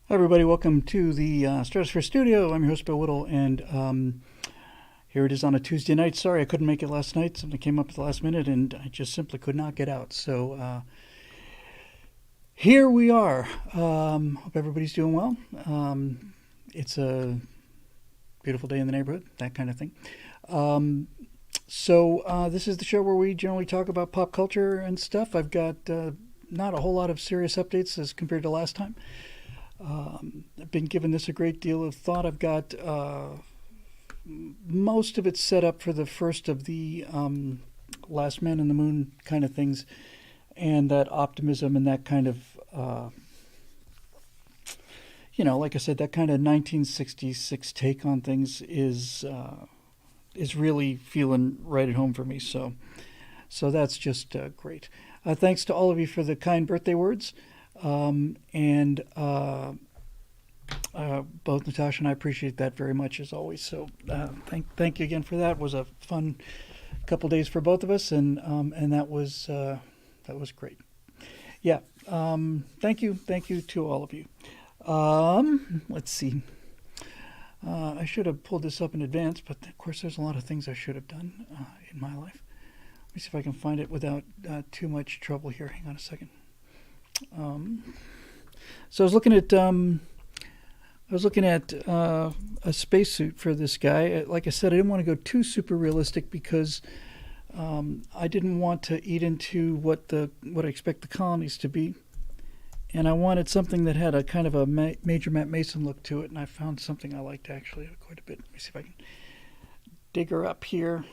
Hi, everybody. Welcome to the Stratosphere Studio. I'm your host, Bill Whittle, and here it is on a Tuesday night. Sorry I couldn't make it last night. Something came up at the last minute, and I just simply could not get out. So here we are. Hope everybody's doing well. It's a beautiful day in the neighborhood, that kind of thing. So this is the show where we generally talk about pop culture and stuff. I've got not a whole lot of serious updates as compared to last time. I've been giving this a great deal of thought. I've got most of it set up for the first of the Last Man in the Moon kind of things, and that optimism and that kind of, like I said, that kind of 1966 take on things is really feeling right at home for me. So that's just great. Thanks to all of you for the kind birthday words. And both Natasha and I appreciate that very much as always. So thank you again for that. It was a fun couple days for both of us, and that was great. Yeah. Thank you to all of you. Let's see. I should have pulled this up in advance, but of course there's a lot of things I should have done in my life. Let me see if I can find it without too much trouble here. Hang on a second. So I was looking at a spacesuit for this guy. Like I said, I didn't want to go too super realistic because I didn't want to eat into what I expect the colonies to be, and I wanted something that had a kind of a Major Matt Mason look to it. And I found something I liked actually quite a bit. Let me see if I can dig her up here.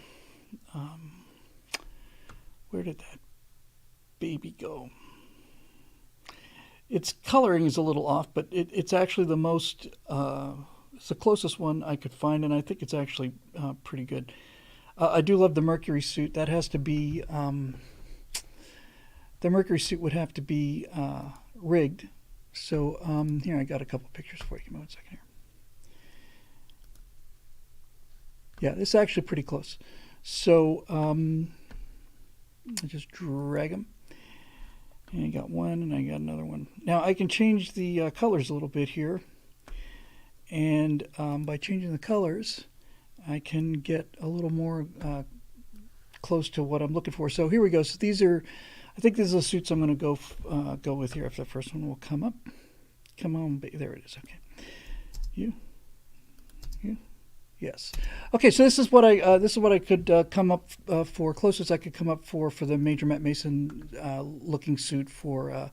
Where did that baby go? Its coloring is a little off, but it's actually the most, it's the closest one I could find, and I think it's actually pretty good. I do love the Mercury suit. That has to be, the Mercury suit would have to be rigged. So here, I got a couple pictures for you. Give me 1 second here. Yeah, this is actually pretty close. So I just drag them. And I got one, and I got another one. Now I can change the colors a little bit here, and by changing the colors, I can get a little more close to what I'm looking for. So here we go. So I think these are the suits I'm going to go with here. If the first one will come up, come on, there it is. Okay, you. Yes. Okay, so this is what I could come up for, closest I could come up for the Major Matt Mason looking suit for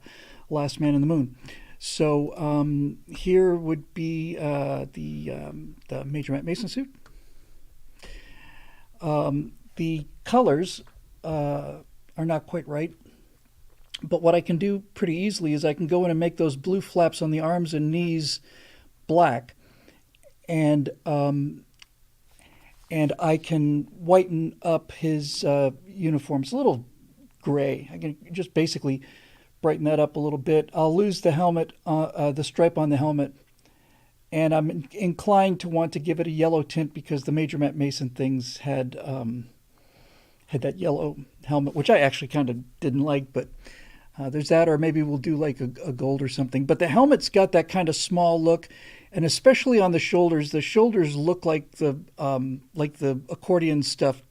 Last Man in the Moon. So here would be the Major Matt Mason suit. The colors are not quite right, but what I can do pretty easily is I can go in and make those blue flaps on the arms and knees black, and I can whiten up his uniform. It's a little gray. I can just basically brighten that up a little bit. I'll lose the helmet, the stripe on the helmet, and I'm inclined to want to give it a yellow tint because the Major Matt Mason things had that yellow helmet, which I actually kind of didn't like, but there's that, or maybe we'll do like a gold or something. But the helmet's got that kind of small look. And especially on the shoulders look like the accordion stuff,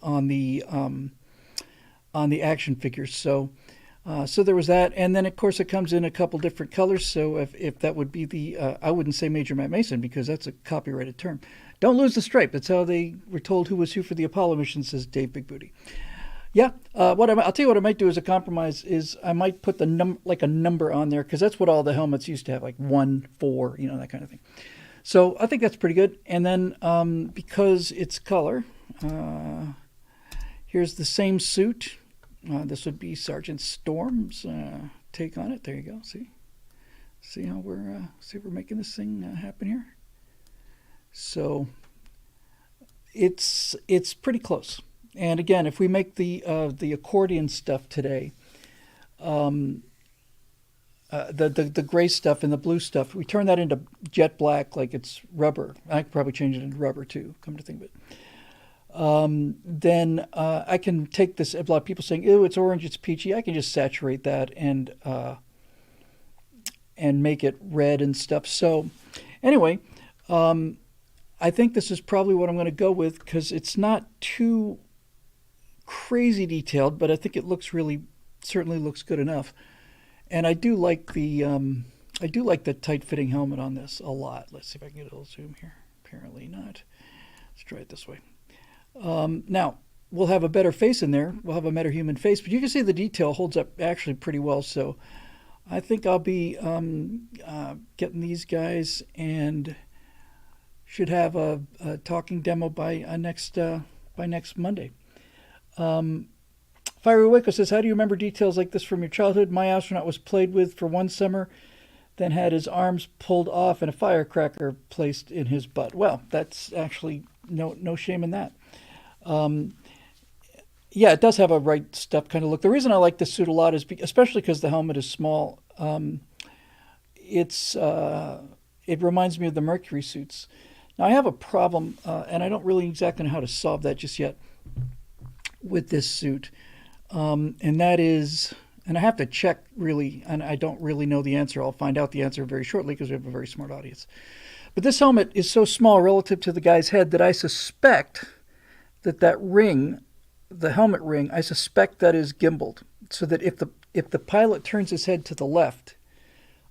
on the action figures. So there was that, and then of course it comes in a couple different colors. So if that would be I wouldn't say Major Matt Mason because that's a copyrighted term. Don't lose the stripe. That's how they were told who was who for the Apollo mission, says Dave Big Booty. Yeah, I'll tell you what I might do as a compromise is I might put a number on there because that's what all the helmets used to have, like 1, 4, that kind of thing. So I think that's pretty good. And then because it's color, here's the same suit. This would be Sergeant Storm's take on it. There you go. See how we're making this thing happen here. So it's pretty close. And again, if we make the accordion stuff today, the gray stuff and the blue stuff, we turn that into jet black like it's rubber. I could probably change it into rubber too, come to think of it. Then I can take this. A lot of people saying, "Ew, it's orange, it's peachy." I can just saturate that and make it red and stuff. So anyway, I think this is probably what I'm going to go with because it's not too crazy detailed, but I think it looks certainly looks good enough. And I do like the tight fitting helmet on this a lot. Let's see if I can get a little zoom here. Apparently not. Let's try it this way. Now we'll have a better face in there. We'll have a better human face, but you can see the detail holds up actually pretty well. So I think I'll be getting these guys and should have a talking demo by next Monday. Fiery Waco says, how do you remember details like this from your childhood? My astronaut was played with for one summer, then had his arms pulled off and a firecracker placed in his butt. Well, that's actually no shame in that. Yeah, it does have a right stuff kind of look. The reason I like this suit a lot is especially because the helmet is small. It reminds me of the Mercury suits. Now I have a problem, and I don't really exactly know how to solve that just yet with this suit. And that is, and I have to check really, and I don't really know the answer. I'll find out the answer very shortly because we have a very smart audience. But this helmet is so small relative to the guy's head that I suspect that ring, the helmet ring, I suspect that is gimbaled. So that if the pilot turns his head to the left,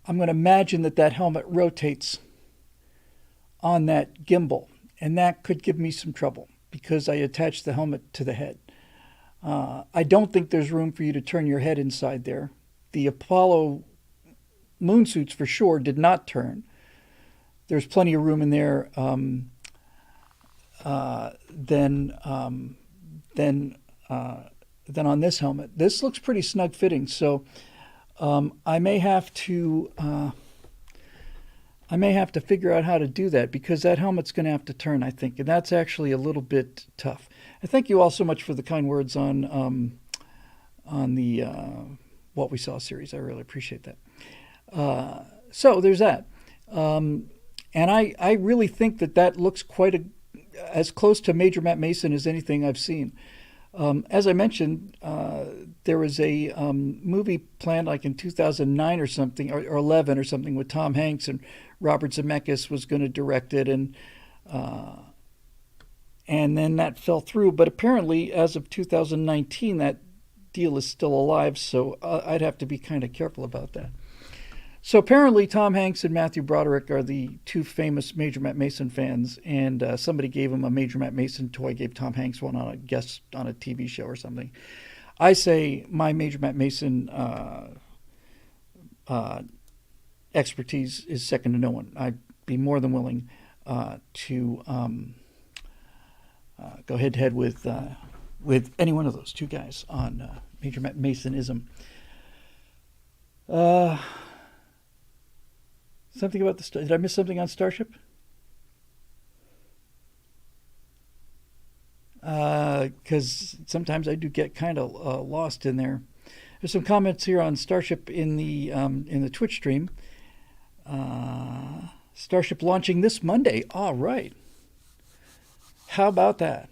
I'm going to imagine that helmet rotates on that gimbal. And that could give me some trouble because I attached the helmet to the head. I don't think there's room for you to turn your head inside there. The Apollo moon suits for sure did not turn. There's plenty of room in there. Then on this helmet, this looks pretty snug fitting. So I may have to figure out how to do that because that helmet's going to have to turn, I think, and that's actually a little bit tough. I thank you all so much for the kind words on the What We Saw series. I really appreciate that. So there's that, and I really think that looks as close to Major Matt Mason as anything I've seen. As I mentioned, there was a movie planned like in 2009 or something, or 11 or something, with Tom Hanks, and Robert Zemeckis was going to direct it, and then that fell through. But apparently, as of 2019, that deal is still alive, so I'd have to be kind of careful about that. So apparently, Tom Hanks and Matthew Broderick are the two famous Major Matt Mason fans, and somebody gave him a Major Matt Mason toy, gave Tom Hanks one on a guest on a TV show or something. I say my Major Matt Mason expertise is second to no one. I'd be more than willing to go head to head with any one of those two guys on Major Matt Masonism. Something about did I miss something on Starship? Because sometimes I do get kind of lost in there. There's some comments here on Starship in the Twitch stream. Starship launching this Monday. All right. How about that?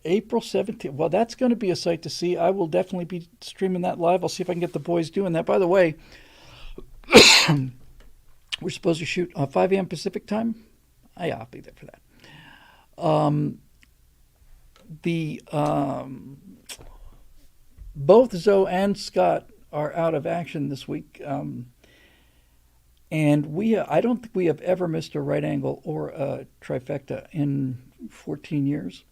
April 17th. Well, that's going to be a sight to see. I will definitely be streaming that live. I'll see if I can get the boys doing that. By the way, we're supposed to shoot 5 a.m. Pacific time. Yeah, I'll be there for that. Both Zoe and Scott are out of action this week. And I don't think we have ever missed a right angle or a trifecta in 14 years.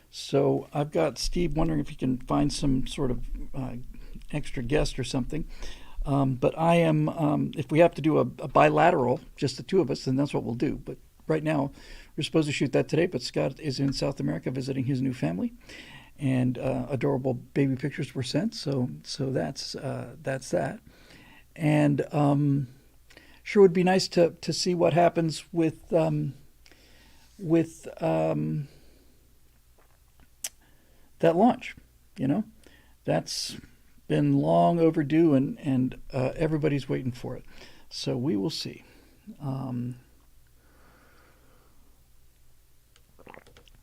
So I've got Steve wondering if he can find some sort of extra guest or something. But I am, if we have to do a bilateral, just the two of us, then that's what we'll do. But right now, we're supposed to shoot that today, but Scott is in South America visiting his new family. And adorable baby pictures were sent. So that's that. And sure would be nice to see what happens with that launch. That's been long overdue, and everybody's waiting for it. So we will see.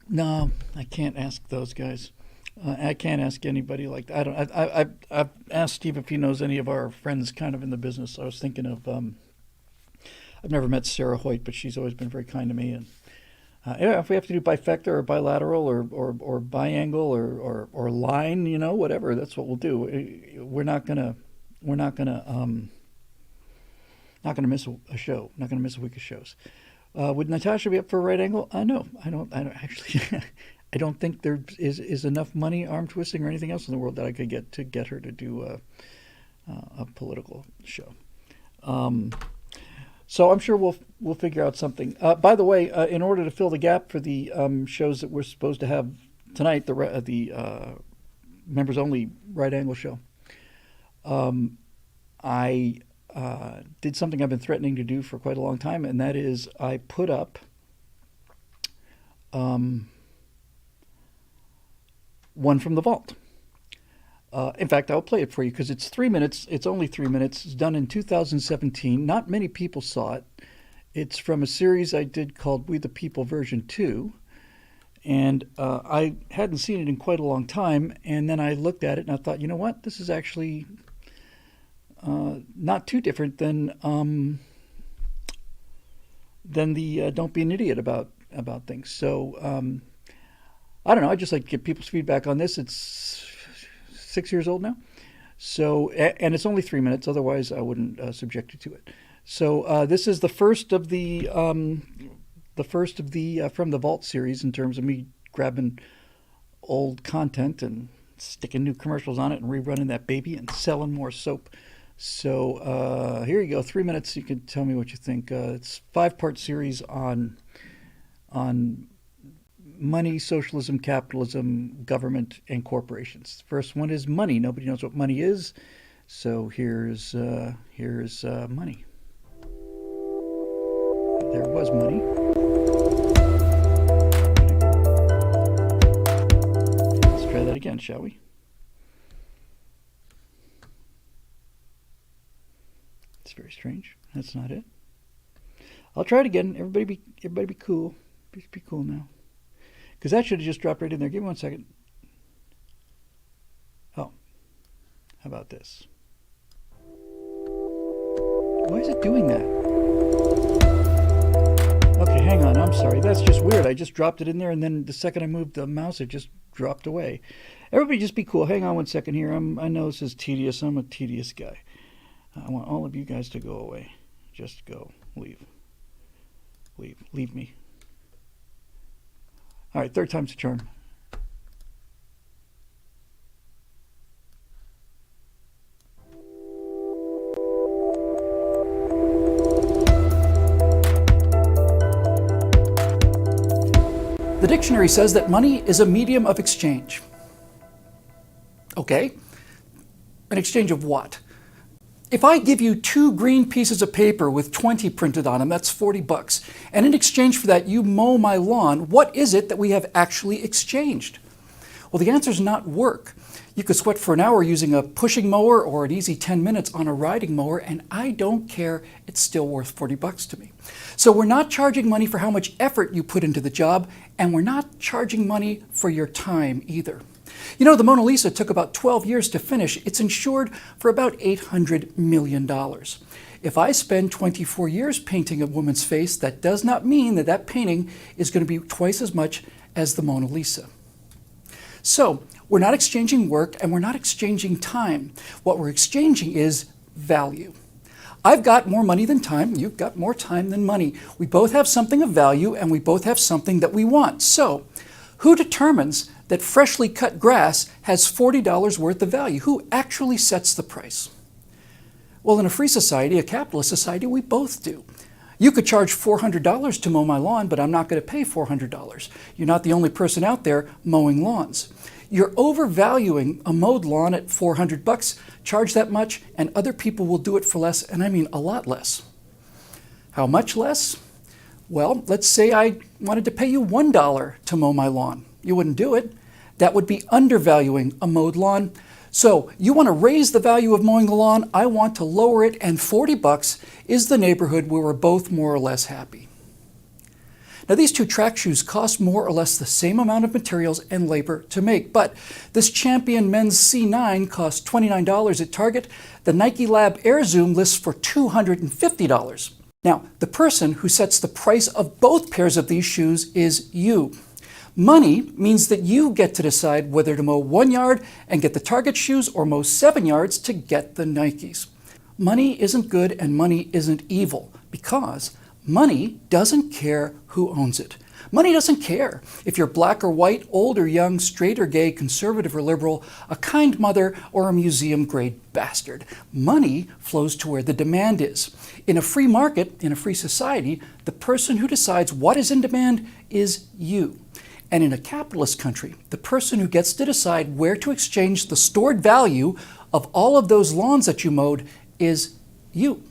No, I can't ask those guys. I can't ask anybody like that. I don't. I've asked Steve if he knows any of our friends kind of in the business. I was thinking of. I've never met Sarah Hoyt, but she's always been very kind to me. And yeah, if we have to do bifecta or bilateral or biangle or line, whatever, that's what we'll do. We're not gonna miss a show. Not gonna miss a week of shows. Would Natasha be up for a right angle? No, I don't actually. I don't think there is enough money, arm twisting, or anything else in the world that I could get her to do a political show. So I'm sure we'll figure out something. By the way, in order to fill the gap for the shows that we're supposed to have tonight, the members only right angle show, I did something I've been threatening to do for quite a long time, and that is I put up one from the vault. In fact, I'll play it for you because it's 3 minutes. It's only 3 minutes. It's done in 2017. Not many people saw it. It's from a series I did called We the People version 2. And I hadn't seen it in quite a long time. And then I looked at it and I thought, you know what? This is actually not too different than the Don't Be an Idiot about things. So I don't know. I just like to get people's feedback on this. It's 6 years old now. So, and it's only 3 minutes. Otherwise, I wouldn't subject you to it. So this is the first of the From the Vault series in terms of me grabbing old content and sticking new commercials on it and rerunning that baby and selling more soap. So here you go. 3 minutes. You can tell me what you think. It's a 5-part series on money, socialism, capitalism, government, and corporations. The first one is money. Nobody knows what money is, so here's money. There was money. Let's try that again, shall we? It's very strange. That's not it. I'll try it again. Everybody be cool. Be cool now. Because that should have just dropped right in there. Give me 1 second. Oh, how about this? Why is it doing that? Okay, hang on. I'm sorry. That's just weird. I just dropped it in there, and then the second I moved the mouse, it just dropped away. Everybody just be cool. Hang on 1 second here. I know this is tedious. I'm a tedious guy. I want all of you guys to go away. Just go. Leave me. All right, third time's a charm. The dictionary says that money is a medium of exchange. Okay, an exchange of what? If I give you 2 green pieces of paper with 20 printed on them, that's $40. And in exchange for that, you mow my lawn, what is it that we have actually exchanged? Well, the answer is not work. You could sweat for an hour using a pushing mower or an easy 10 minutes on a riding mower, and I don't care, it's still worth $40 to me. So we're not charging money for how much effort you put into the job, and we're not charging money for your time either. You know, the Mona Lisa took about 12 years to finish. It's insured for about $800 million. If I spend 24 years painting a woman's face, that does not mean that that painting is going to be twice as much as the Mona Lisa. So we're not exchanging work and we're not exchanging time. What we're exchanging is value. I've got more money than time. You've got more time than money. We both have something of value and we both have something that we want. So who determines that freshly cut grass has $40 worth of value? Who actually sets the price? Well, in a free society, a capitalist society, we both do. You could charge $400 to mow my lawn, but I'm not going to pay $400. You're not the only person out there mowing lawns. You're overvaluing a mowed lawn at $400. Charge that much, and other people will do it for less, and I mean a lot less. How much less? Well, let's say I wanted to pay you $1 to mow my lawn. You wouldn't do it. That would be undervaluing a mowed lawn. So you want to raise the value of mowing the lawn, I want to lower it, and $40 is the neighborhood where we're both more or less happy. Now, these two track shoes cost more or less the same amount of materials and labor to make, but this Champion men's C9 costs $29 at Target. The Nike Lab Air Zoom lists for $250. Now, the person who sets the price of both pairs of these shoes is you. Money means that you get to decide whether to mow 1 yard and get the Target shoes or mow 7 yards to get the Nikes. Money isn't good and money isn't evil because money doesn't care who owns it. Money doesn't care if you're black or white, old or young, straight or gay, conservative or liberal, a kind mother or a museum-grade bastard. Money flows to where the demand is. In a free market, in a free society, the person who decides what is in demand is you. And in a capitalist country, the person who gets to decide where to exchange the stored value of all of those lawns that you mowed is you.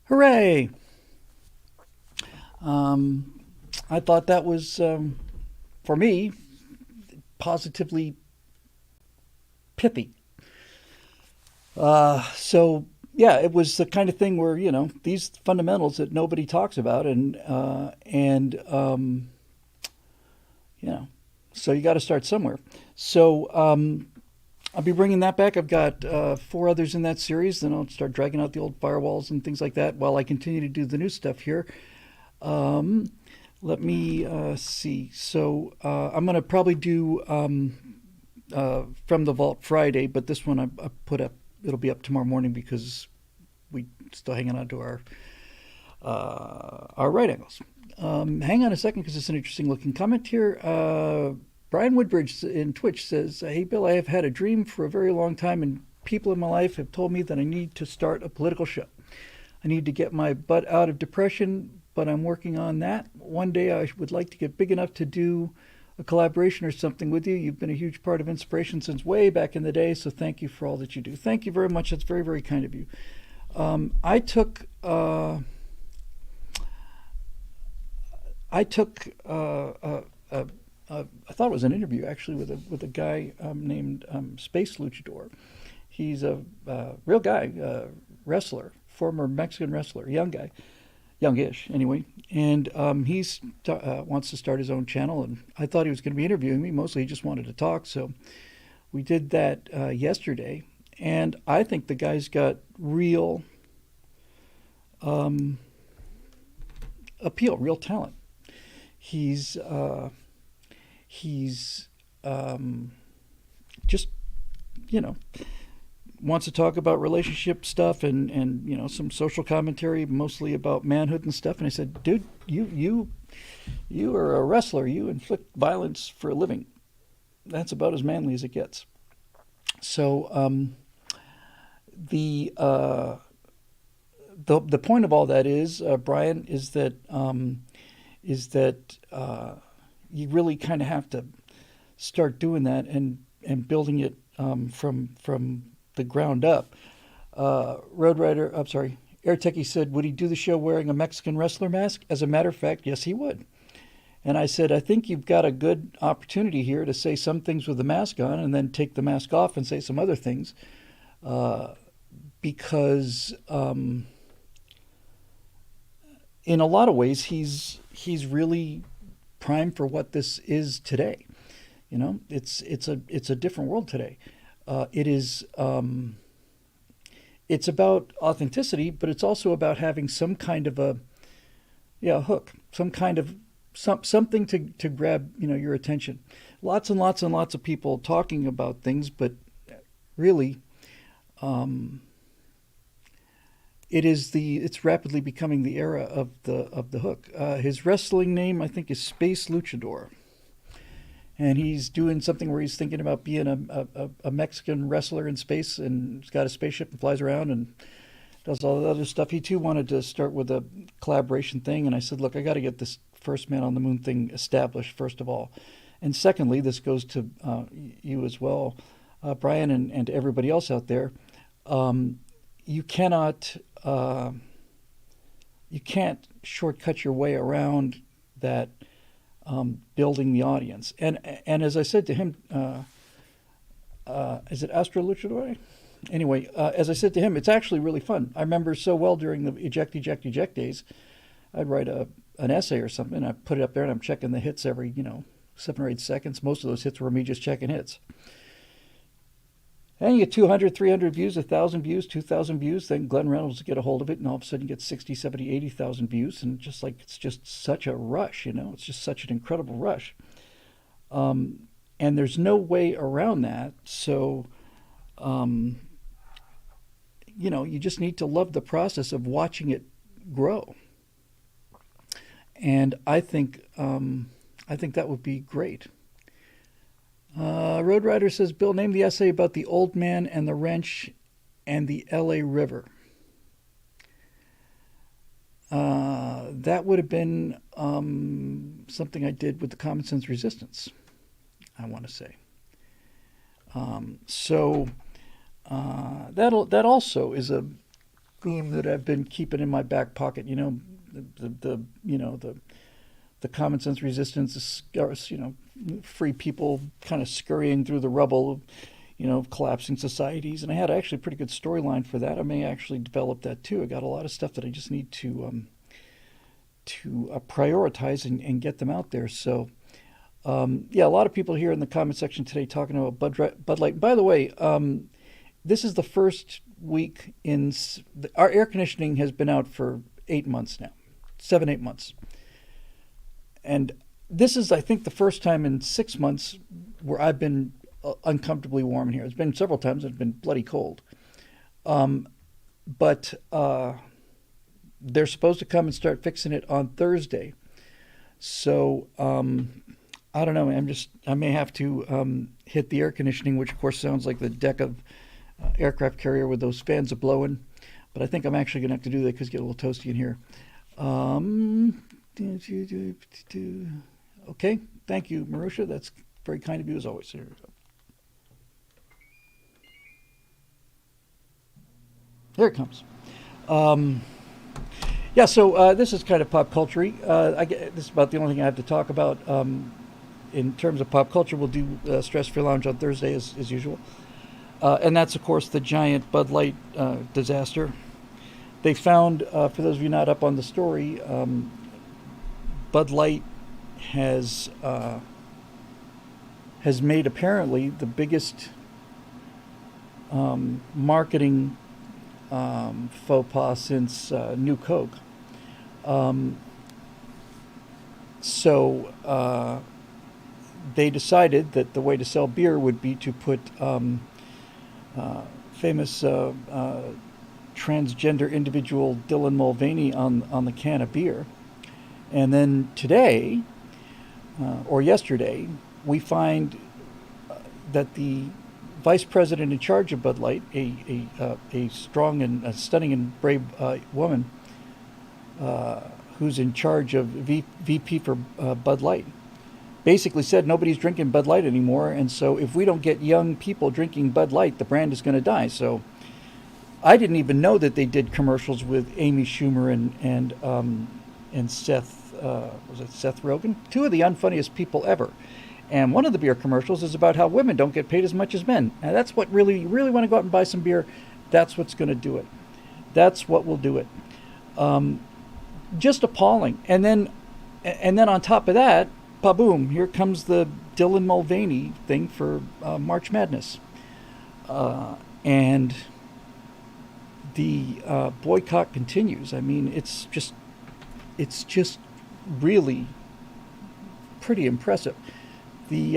Hooray! I thought that was, for me, positively pithy. So, yeah, it was the kind of thing where, these fundamentals that nobody talks about so you got to start somewhere. So I'll be bringing that back. I've got 4 others in that series. Then I'll start dragging out the old firewalls and things like that while I continue to do the new stuff here. Let me see. So I'm going to probably do From the Vault Friday, but this one I put up. It'll be up tomorrow morning because we still hanging on to our right angles. Hang on a second because it's an interesting looking comment here. Brian Woodbridge in Twitch says, "Hey Bill, I have had a dream for a very long time, and people in my life have told me that I need to start a political show. I need to get my butt out of depression, but I'm working on that. One day I would like to get big enough to do a collaboration or something with you. You've been a huge part of inspiration since way back in the day, so thank you for all that you do." Thank you very much. That's very, very kind of you. I took I thought it was an interview actually with a guy named Space Luchador. He's a real guy, wrestler, former Mexican wrestler, young guy, youngish anyway, and he's wants to start his own channel. And I thought he was going to be interviewing me. Mostly, he just wanted to talk. So we did that yesterday, and I think the guy's got real appeal, real talent. He's just, wants to talk about relationship stuff and some social commentary, mostly about manhood and stuff. And I said, dude, you are a wrestler. You inflict violence for a living. That's about as manly as it gets. So the point of all that is, Brian, is that you really kind of have to start doing that and building it from the ground up. Air Techie said, would he do the show wearing a Mexican wrestler mask? As a matter of fact, yes, he would. And I said, I think you've got a good opportunity here to say some things with the mask on and then take the mask off and say some other things. Because in a lot of ways, he's really primed for what this is today. It's a different world today. It's about authenticity, but it's also about having some kind of a hook, some kind of something to grab your attention. Lots and lots and lots of people talking about things, but really, it's rapidly becoming the era of the hook. His wrestling name, I think, is Space Luchador. And he's doing something where he's thinking about being a Mexican wrestler in space, and he's got a spaceship and flies around and does all the other stuff. He too wanted to start with a collaboration thing, and I said, look, I got to get this first man on the moon thing established, first of all. And secondly, this goes to you as well, Brian, and to everybody else out there. You cannot you can't shortcut your way around that, building the audience. And as I said to him, is it Astro Luchador? Anyway, as I said to him, it's actually really fun. I remember so well during the eject days, I'd write an essay or something, I put it up there, and I'm checking the hits every 7 or 8 seconds. Most of those hits were me just checking hits. And you get 200, 300 views, 1,000 views, 2,000 views. Then Glenn Reynolds will get a hold of it, and all of a sudden you get 60, 70, 80,000 views. And it's just such a rush, It's just such an incredible rush. And there's no way around that. So, you just need to love the process of watching it grow. And I think that would be great. Road Rider says, Bill, name the essay about the old man and the wrench and the LA River. That would have been something I did with the Common Sense Resistance, I want to say. That also is a theme that I've been keeping in my back pocket. The Common Sense Resistance, free people kind of scurrying through the rubble of collapsing societies. And I had actually a pretty good storyline for that. I may actually develop that too. I got a lot of stuff that I just need to prioritize and get them out there. So, a lot of people here in the comment section today talking about Bud Light. By the way, this is the first week our air conditioning has been out for 8 months now, 7, 8 months. And this is, I think, the first time in 6 months where I've been uncomfortably warm in here. It's been several times. It's been bloody cold. But they're supposed to come and start fixing it on Thursday. So I don't know. I may have to hit the air conditioning, which of course sounds like the deck of aircraft carrier with those fans blowing. But I think I'm actually going to have to do that because it gets a little toasty in here. Okay, thank you, Marusha. That's very kind of you as always. Here we go. Here it comes. So this is kind of pop culture. This is about the only thing I have to talk about. In terms of pop culture, we'll do Stress Free Lounge on Thursday as usual. And that's, of course, the giant Bud Light disaster. They found, for those of you not up on the story, Bud Light has made apparently the biggest marketing faux pas since New Coke. They decided that the way to sell beer would be to put famous transgender individual Dylan Mulvaney on the can of beer. And then today, or yesterday, we find that the vice president in charge of Bud Light, a strong and a stunning and brave woman who's in charge of VP for Bud Light, basically said nobody's drinking Bud Light anymore, and so if we don't get young people drinking Bud Light, the brand is going to die. So I didn't even know that they did commercials with Amy Schumer and Seth. Was it Seth Rogen? Two of the unfunniest people ever. And one of the beer commercials is about how women don't get paid as much as men. And that's what you really want to go out and buy some beer. That's what's going to do it. That's what will do it. Just appalling. And then on top of that, pa-boom, here comes the Dylan Mulvaney thing for March Madness. And the boycott continues. I mean, it's just really pretty impressive. The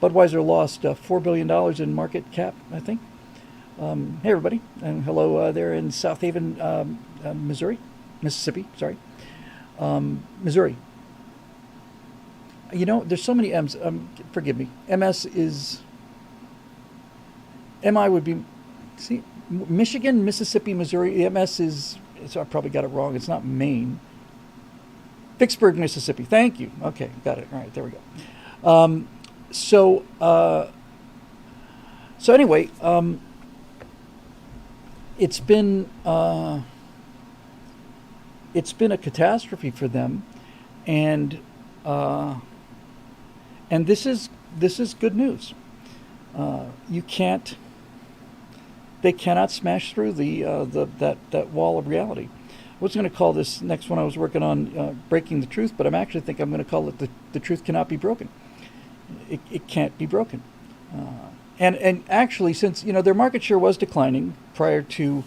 Budweiser lost $4 billion in market cap, I think. Hey, everybody, and hello there in South Haven, Mississippi, sorry. Missouri. There's so many M's. Forgive me. MS is... MI would be... See, Michigan, Mississippi, Missouri. MS is... So I probably got it wrong. It's not Maine. Vicksburg, Mississippi. Thank you. Okay, got it. All right, there we go. So anyway, it's been it's been a catastrophe for them, and uh, and this is good news. You can't They cannot smash through that wall of reality. I was going to call this next one I was working on breaking the truth, but I actually think I'm going to call it the truth cannot be broken. It can't be broken. And actually, since their market share was declining prior to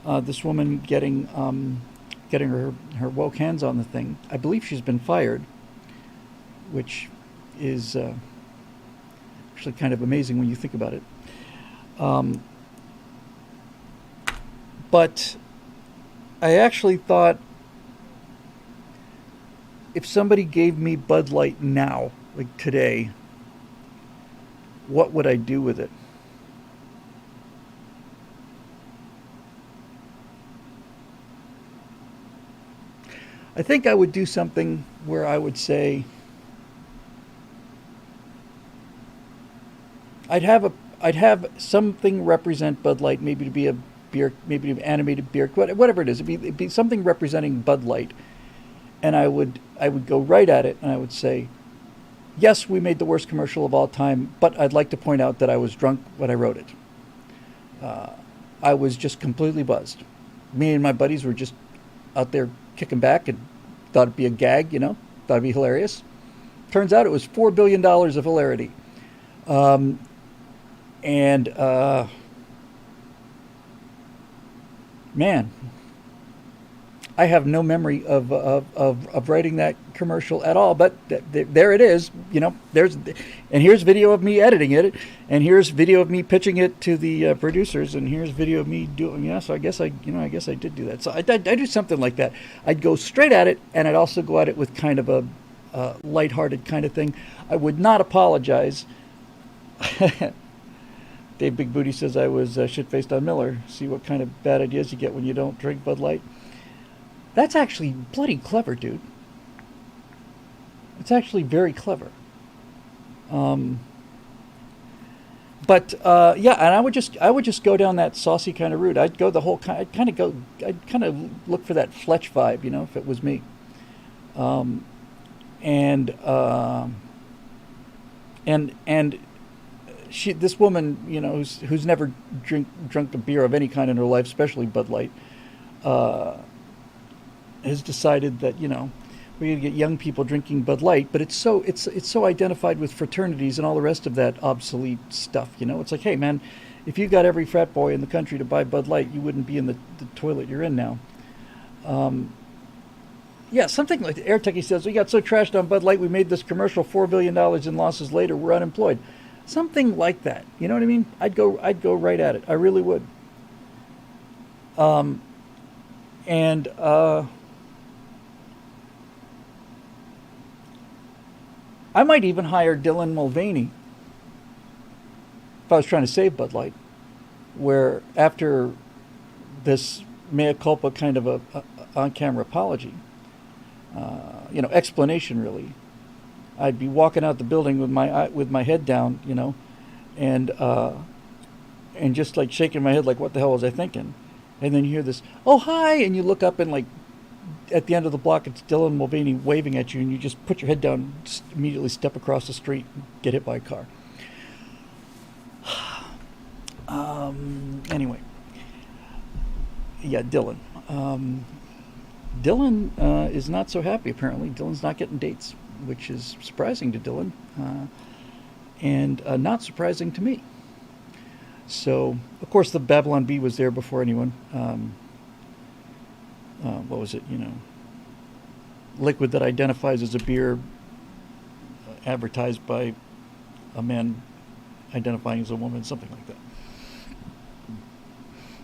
this woman getting her woke hands on the thing, I believe she's been fired, which is actually kind of amazing when you think about it. But I actually thought, if somebody gave me Bud Light now, like today, what would I do with it? I think I would do something where I would say, I'd have something represent Bud Light, maybe to be a beer, maybe to be animated beer, whatever it is. It'd be something representing Bud Light, and I would go right at it, and I would say, yes, we made the worst commercial of all time, but I'd like to point out that I was drunk when I wrote it. I was just completely buzzed. Me and my buddies were just out there kicking back and thought it'd be a gag, thought it'd be hilarious. Turns out it was $4 billion of hilarity. And man, I have no memory of writing that commercial at all. But there it is. And here's video of me editing it, and here's video of me pitching it to the producers, and here's video of me doing. Yeah, so I guess I did do that. So I do something like that. I'd go straight at it, and I'd also go at it with kind of a lighthearted kind of thing. I would not apologize. Dave Big Booty says I was shit-faced on Miller. See what kind of bad ideas you get when you don't drink Bud Light. That's actually bloody clever, dude. It's actually very clever. But yeah, and I would just go down that saucy kind of route. I'd go the whole kind. I'd kind of look for that Fletch vibe, if it was me. And this woman, who's never drunk a beer of any kind in her life, especially Bud Light, has decided that we're going to get young people drinking Bud Light, but it's so identified with fraternities and all the rest of that obsolete stuff. It's like, hey man, if you got every frat boy in the country to buy Bud Light, you wouldn't be in the toilet you're in now. Yeah, something like Air Techie says, we got so trashed on Bud Light, we made this commercial, $4 billion in losses later, we're unemployed. Something like that. You know what I mean? I'd go right at it. I really would. And I might even hire Dylan Mulvaney if I was trying to save Bud Light, where after this mea culpa kind of a on-camera apology, explanation really, I'd be walking out the building with my head down, and just like shaking my head like, what the hell was I thinking? And then you hear this, oh hi, and you look up and like at the end of the block it's Dylan Mulvaney waving at you, and you just put your head down, just immediately step across the street, and get hit by a car. Anyway, yeah, Dylan. Dylan is not so happy apparently. Dylan's not getting dates, which is surprising to Dylan, and not surprising to me. So, of course, the Babylon Bee was there before anyone. What was it? Liquid that identifies as a beer, advertised by a man identifying as a woman, something like that.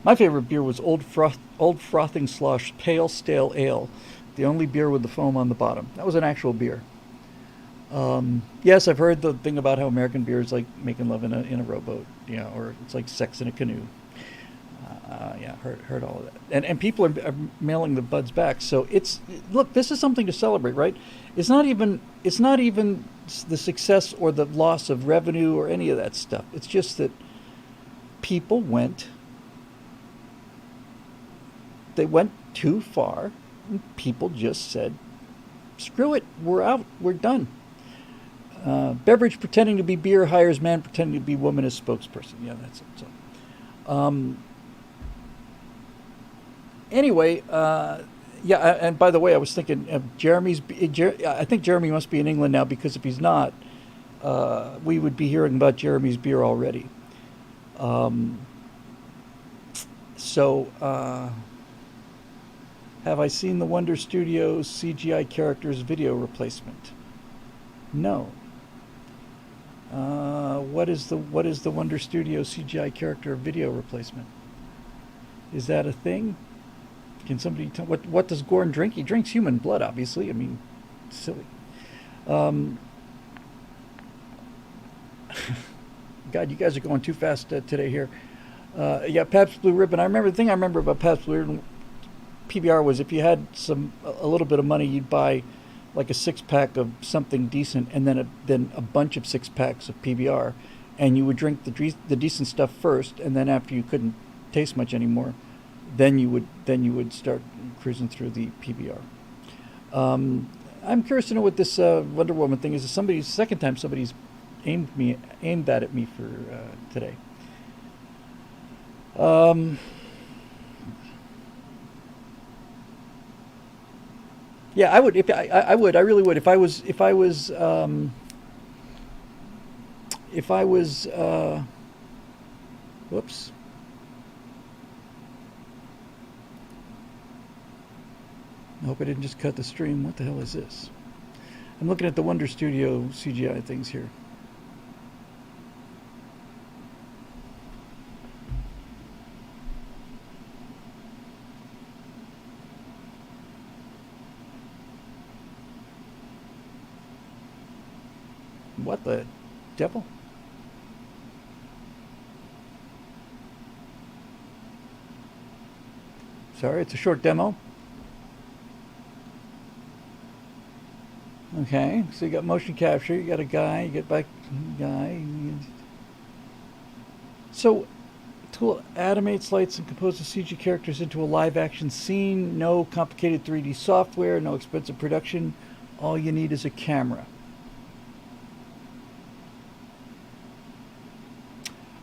My favorite beer was Old Frothing Slosh Pale Stale Ale, the only beer with the foam on the bottom. That was an actual beer. Yes, I've heard the thing about how American beer is like making love in a rowboat, or it's like sex in a canoe. Yeah, heard all of that. And people are mailing the buds back. So look, this is something to celebrate, right? It's not even the success or the loss of revenue or any of that stuff. It's just that people went too far People just said, screw it, we're out, we're done. Beverage pretending to be beer hires man pretending to be woman as spokesperson. Yeah, that's it. So, anyway, yeah, and by the way, I was thinking of I think Jeremy must be in England now, because if he's not, we would be hearing about Jeremy's beer already. So, have I seen the Wonder Studios CGI characters video replacement? No. What is the Wonder Studios CGI character video replacement? Is that a thing? Can somebody tell what does Gorn drink? He drinks human blood, obviously. I mean, silly. God, you guys are going too fast today here. Yeah, Pabst Blue Ribbon. The thing I remember about Pabst Blue Ribbon PBR was, if you had a little bit of money, you'd buy like a 6-pack of something decent, and then a bunch of 6-packs of PBR, and you would drink the decent stuff first, and then after you couldn't taste much anymore, then you would start cruising through the PBR. I'm curious to know what this Wonder Woman thing is. Second time somebody's aimed that at me for today. Yeah, I would. I really would. If I was. Whoops. I hope I didn't just cut the stream. What the hell is this? I'm looking at the Wonder Studio CGI things here. What the devil? Sorry, it's a short demo. Okay, so you got motion capture, you got a guy, you get back guy. So, tool animates, lights, and composes CG characters into a live action scene. No complicated 3D software, no expensive production. All you need is a camera.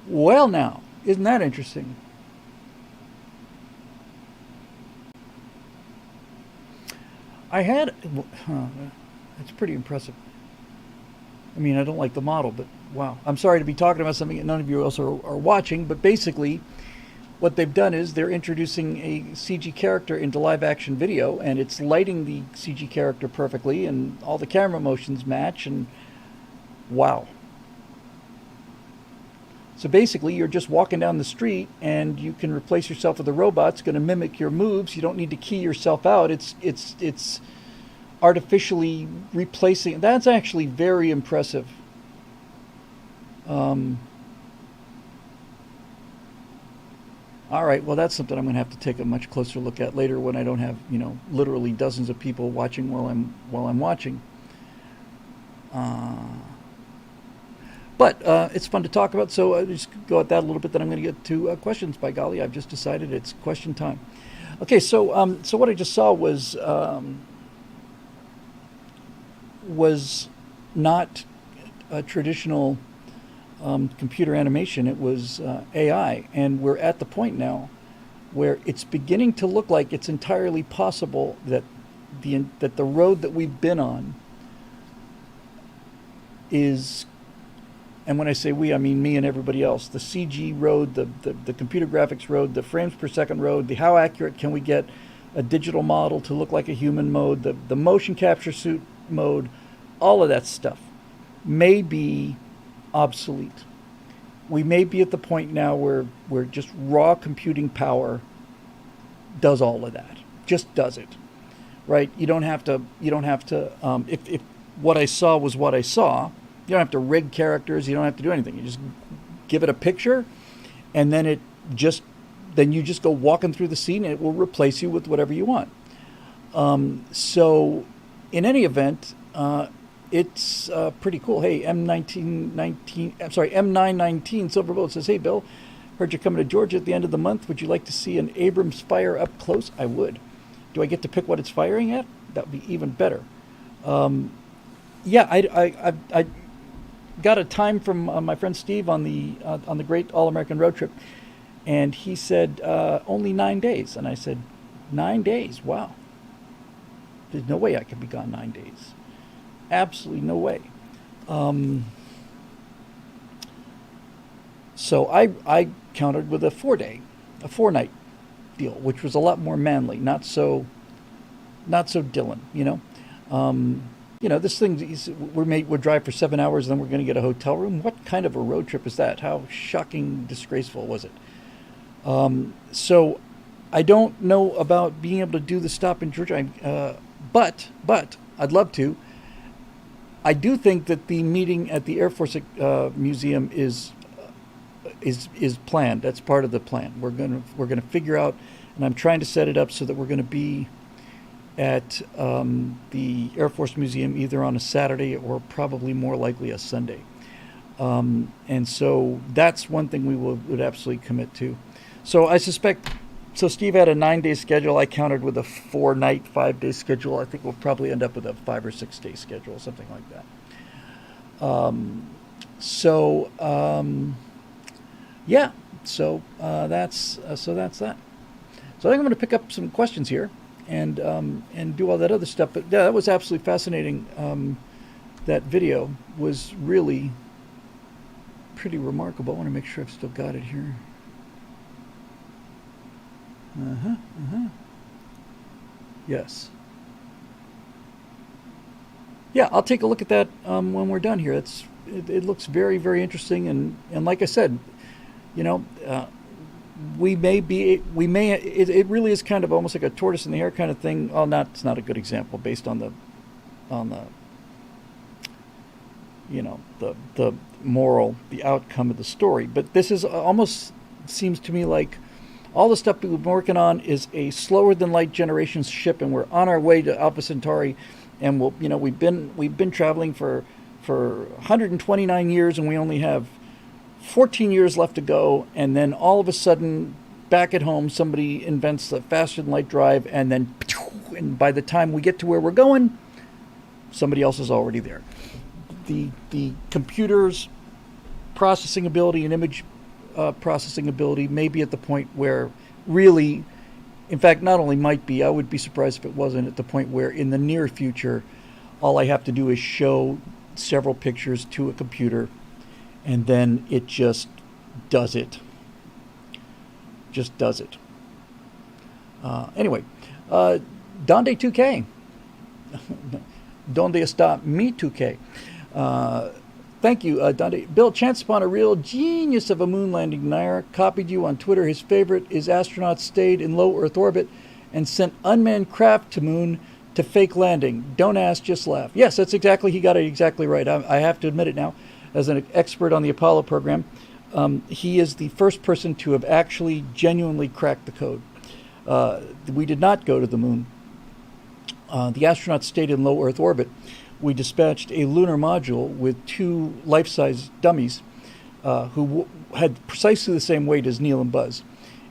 Well, now, isn't that interesting? It's pretty impressive. I mean, I don't like the model, but wow. I'm sorry to be talking about something that none of you else are watching, but basically what they've done is they're introducing a CG character into live action video, and it's lighting the CG character perfectly, and all the camera motions match, and wow. So basically, you're just walking down the street, and you can replace yourself with a robot. It's going to mimic your moves. You don't need to key yourself out. It's artificially replacing. That's actually very impressive. All right, well, that's something I'm going to have to take a much closer look at later, when I don't have, literally dozens of people watching while I'm watching. But it's fun to talk about, so I'll just go at that a little bit. Then I'm going to get to questions. By golly, I've just decided it's question time. Okay, so what I just saw was not a traditional computer animation. It was AI, and we're at the point now where it's beginning to look like it's entirely possible that the road that we've been on is. And when I say we, I mean me and everybody else. The CG road, the computer graphics road, the frames per second road, the how accurate can we get a digital model to look like a human mode, the motion capture suit mode, all of that stuff may be obsolete. We may be at the point now where just raw computing power does all of that. Just does it, right? You don't have to. If what I saw was what I saw. You don't have to rig characters. You don't have to do anything. You just give it a picture, and then you just go walking through the scene, and it will replace you with whatever you want. So, in any event, it's pretty cool. Hey, M919 Silver Bullet says, "Hey, Bill, heard you're coming to Georgia at the end of the month. Would you like to see an Abrams fire up close?" I would. Do I get to pick what it's firing at? That would be even better. Yeah, I got a time from my friend Steve on the Great All American Road Trip, and he said only 9 days, and I said 9 days. Wow, there's no way I could be gone 9 days. Absolutely no way. So I countered with a 4-night deal, which was a lot more manly, not so Dylan, this thing, we'll drive for 7 hours, then we're going to get a hotel room. What kind of a road trip is that? How shocking, disgraceful was it? So I don't know about being able to do the stop in Georgia, but I'd love to. I do think that the meeting at the Air Force Museum is planned. That's part of the plan. We're gonna figure out, and I'm trying to set it up so that we're going to be at the Air Force Museum either on a Saturday or probably more likely a Sunday. And so that's one thing we would absolutely commit to. So I suspect. So Steve had a 9-day schedule. I countered with a 4-night, 5-day schedule. I think we'll probably end up with a 5 or 6 day schedule, something like that. Yeah. So that's that. So I think I'm going to pick up some questions here and do all that other stuff. But yeah, that was absolutely fascinating. That video was really pretty remarkable. I want to make sure I've still got it here. Yes. Yeah, I'll take a look at that when we're done here. It looks very, very interesting, and like I said, it really is kind of almost like a tortoise in the hare kind of thing. Well, it's not a good example based on the moral, the outcome of the story. But this is almost seems to me like all the stuff we've been working on is a slower than light generation ship, and we're on our way to Alpha Centauri, and we've been traveling for 129 years, and we only have 14 years left to go, and then all of a sudden, back at home, somebody invents the faster than light drive, and then, and by the time we get to where we're going, somebody else is already there. The computer's processing ability and image processing ability may be at the point where really, in fact, not only might be, I would be surprised if it wasn't at the point where in the near future, all I have to do is show several pictures to a computer, and then it just does it. Just does it. Anyway, Donde 2K. Donde está mi 2K? Thank you, Dante. Bill, chance upon a real genius of a moon landing denier. Copied you on Twitter. His favorite is astronauts stayed in low Earth orbit and sent unmanned craft to moon to fake landing. Don't ask, just laugh. Yes, that's exactly. He got it exactly right. I have to admit it now, as an expert on the Apollo program. He is the first person to have actually genuinely cracked the code. We did not go to the moon. The astronauts stayed in low Earth orbit. We dispatched a lunar module with 2 life-size dummies who had precisely the same weight as Neil and Buzz.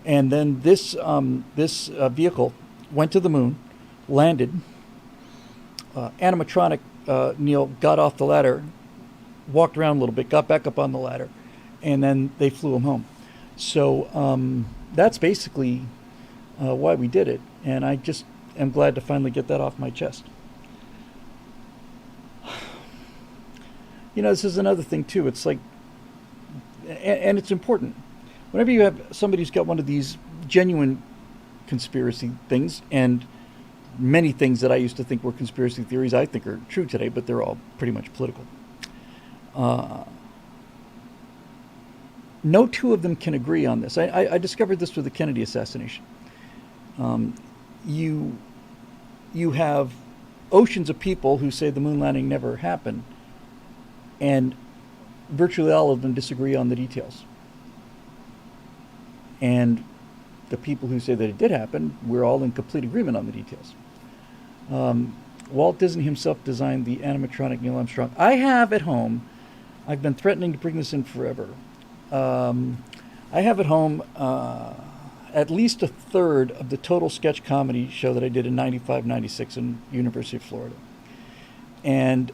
And then this vehicle went to the moon, landed. Animatronic Neil got off the ladder, walked around a little bit, got back up on the ladder, and then they flew him home. So that's basically why we did it. And I just am glad to finally get that off my chest. This is another thing, too. It's like, and it's important. Whenever you have somebody who's got one of these genuine conspiracy things, and many things that I used to think were conspiracy theories I think are true today, but they're all pretty much political. No two of them can agree on this. I discovered this with the Kennedy assassination. You have oceans of people who say the moon landing never happened, and virtually all of them disagree on the details. And the people who say that it did happen, we're all in complete agreement on the details. Walt Disney himself designed the animatronic Neil Armstrong. I have at home, I've been threatening to bring this in forever. I have at home at least a third of the total sketch comedy show that I did in 95, 96 in University of Florida. And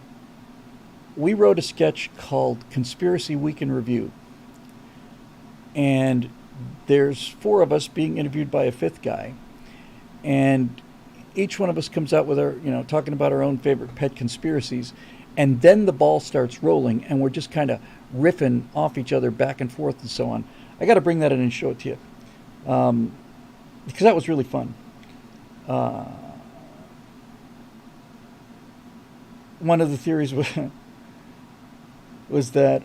we wrote a sketch called Conspiracy Week in Review. And there's 4 of us being interviewed by a 5th guy. And each one of us comes out with our, talking about our own favorite pet conspiracies. And then the ball starts rolling, and we're just kind of riffing off each other back and forth and so on. I got to bring that in and show it to you. Because that was really fun. One of the theories was that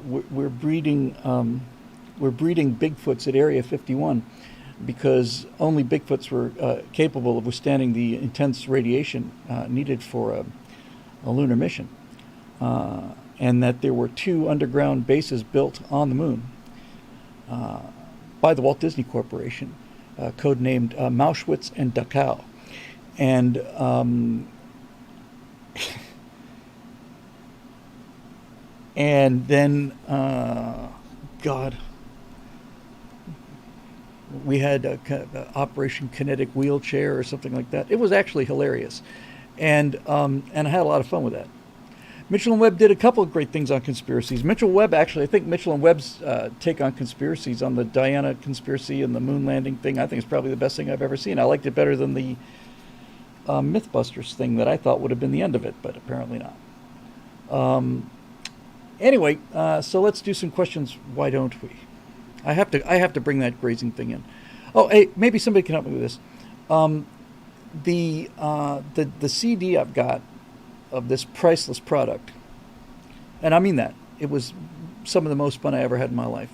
we're breeding Bigfoots at Area 51 because only Bigfoots were capable of withstanding the intense radiation needed for a lunar mission, and that there were 2 underground bases built on the moon by the Walt Disney Corporation, codenamed Mauschwitz and Dachau. And and then, we had Operation Kinetic Wheelchair or something like that. It was actually hilarious, and I had a lot of fun with that. Mitchell and Webb did a couple of great things on conspiracies. I think Mitchell and Webb's take on conspiracies, on the Diana conspiracy and the moon landing thing, I think is probably the best thing I've ever seen. I liked it better than the Mythbusters thing that I thought would have been the end of it, but apparently not. Anyway, so let's do some questions. Why don't we? I have to bring that grazing thing in. Oh, hey, maybe somebody can help me with this. The CD I've got of this priceless product, and I mean that, it was some of the most fun I ever had in my life.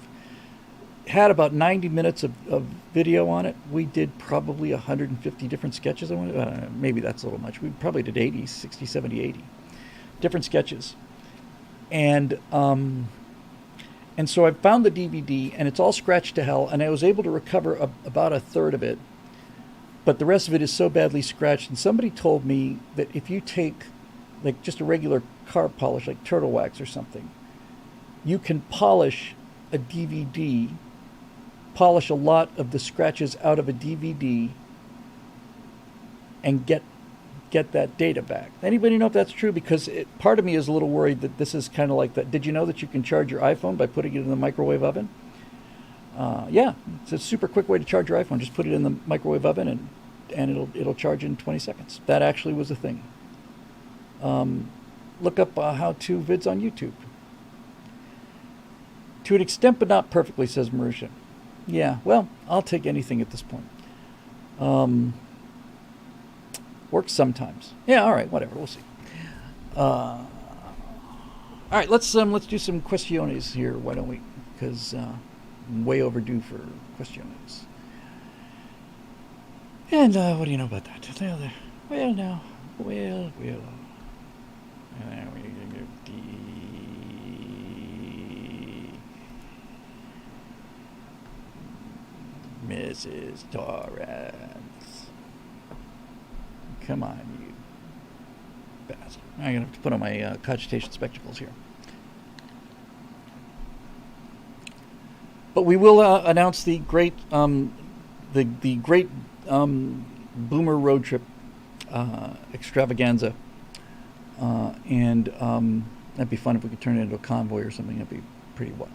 Had about 90 minutes of video on it. We did probably 150 different sketches. Maybe that's a little much. We probably did 80, 60, 70, 80 different sketches. And so I found the DVD, and it's all scratched to hell, and I was able to recover about a third of it, but the rest of it is so badly scratched. And somebody told me that if you take like just a regular car polish, like turtle wax or something, you can polish a DVD, polish a lot of the scratches out of a DVD, and get that data back. Anybody know if that's true? Because part of me is a little worried that this is kind of like that. Did you know that you can charge your iPhone by putting it in the microwave oven? Yeah, it's a super quick way to charge your iPhone. Just put it in the microwave oven and it'll charge in 20 seconds. That actually was a thing. Look up how-to vids on YouTube. To an extent, but not perfectly, says Marusha. Yeah, well, I'll take anything at this point. Works sometimes. Yeah, all right, whatever. We'll see. All right, let's do some questiones here. Why don't we? Because I'm way overdue for questiones. And what do you know about that? Well, now, well. Mrs. Torrance. Come on, you bastard. I'm going to have to put on my cogitation spectacles here. But we will announce the great Boomer road trip extravaganza. And that'd be fun if we could turn it into a convoy or something. That'd be pretty wild.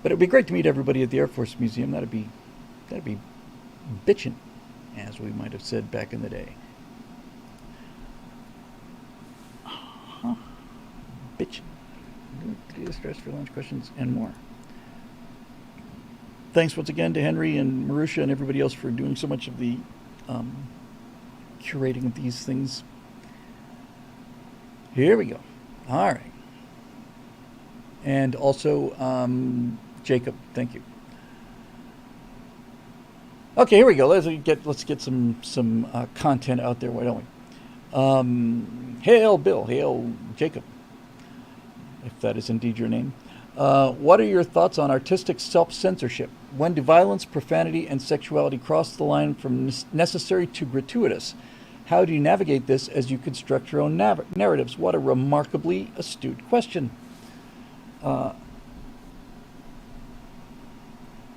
But it'd be great to meet everybody at the Air Force Museum. That'd be bitchin', as we might have said back in the day. Bitchin'. Stress for lunch questions and more. Thanks once again to Henry and Marusha and everybody else for doing so much of the curating of these things. Here we go. All right. And also, Jacob, thank you. Okay, here we go. Let's get some content out there. Why don't we? Hail Bill, hail Jacob, if that is indeed your name. What are your thoughts on artistic self-censorship? When do violence, profanity, and sexuality cross the line from necessary to gratuitous? How do you navigate this as you construct your own narratives? What a remarkably astute question.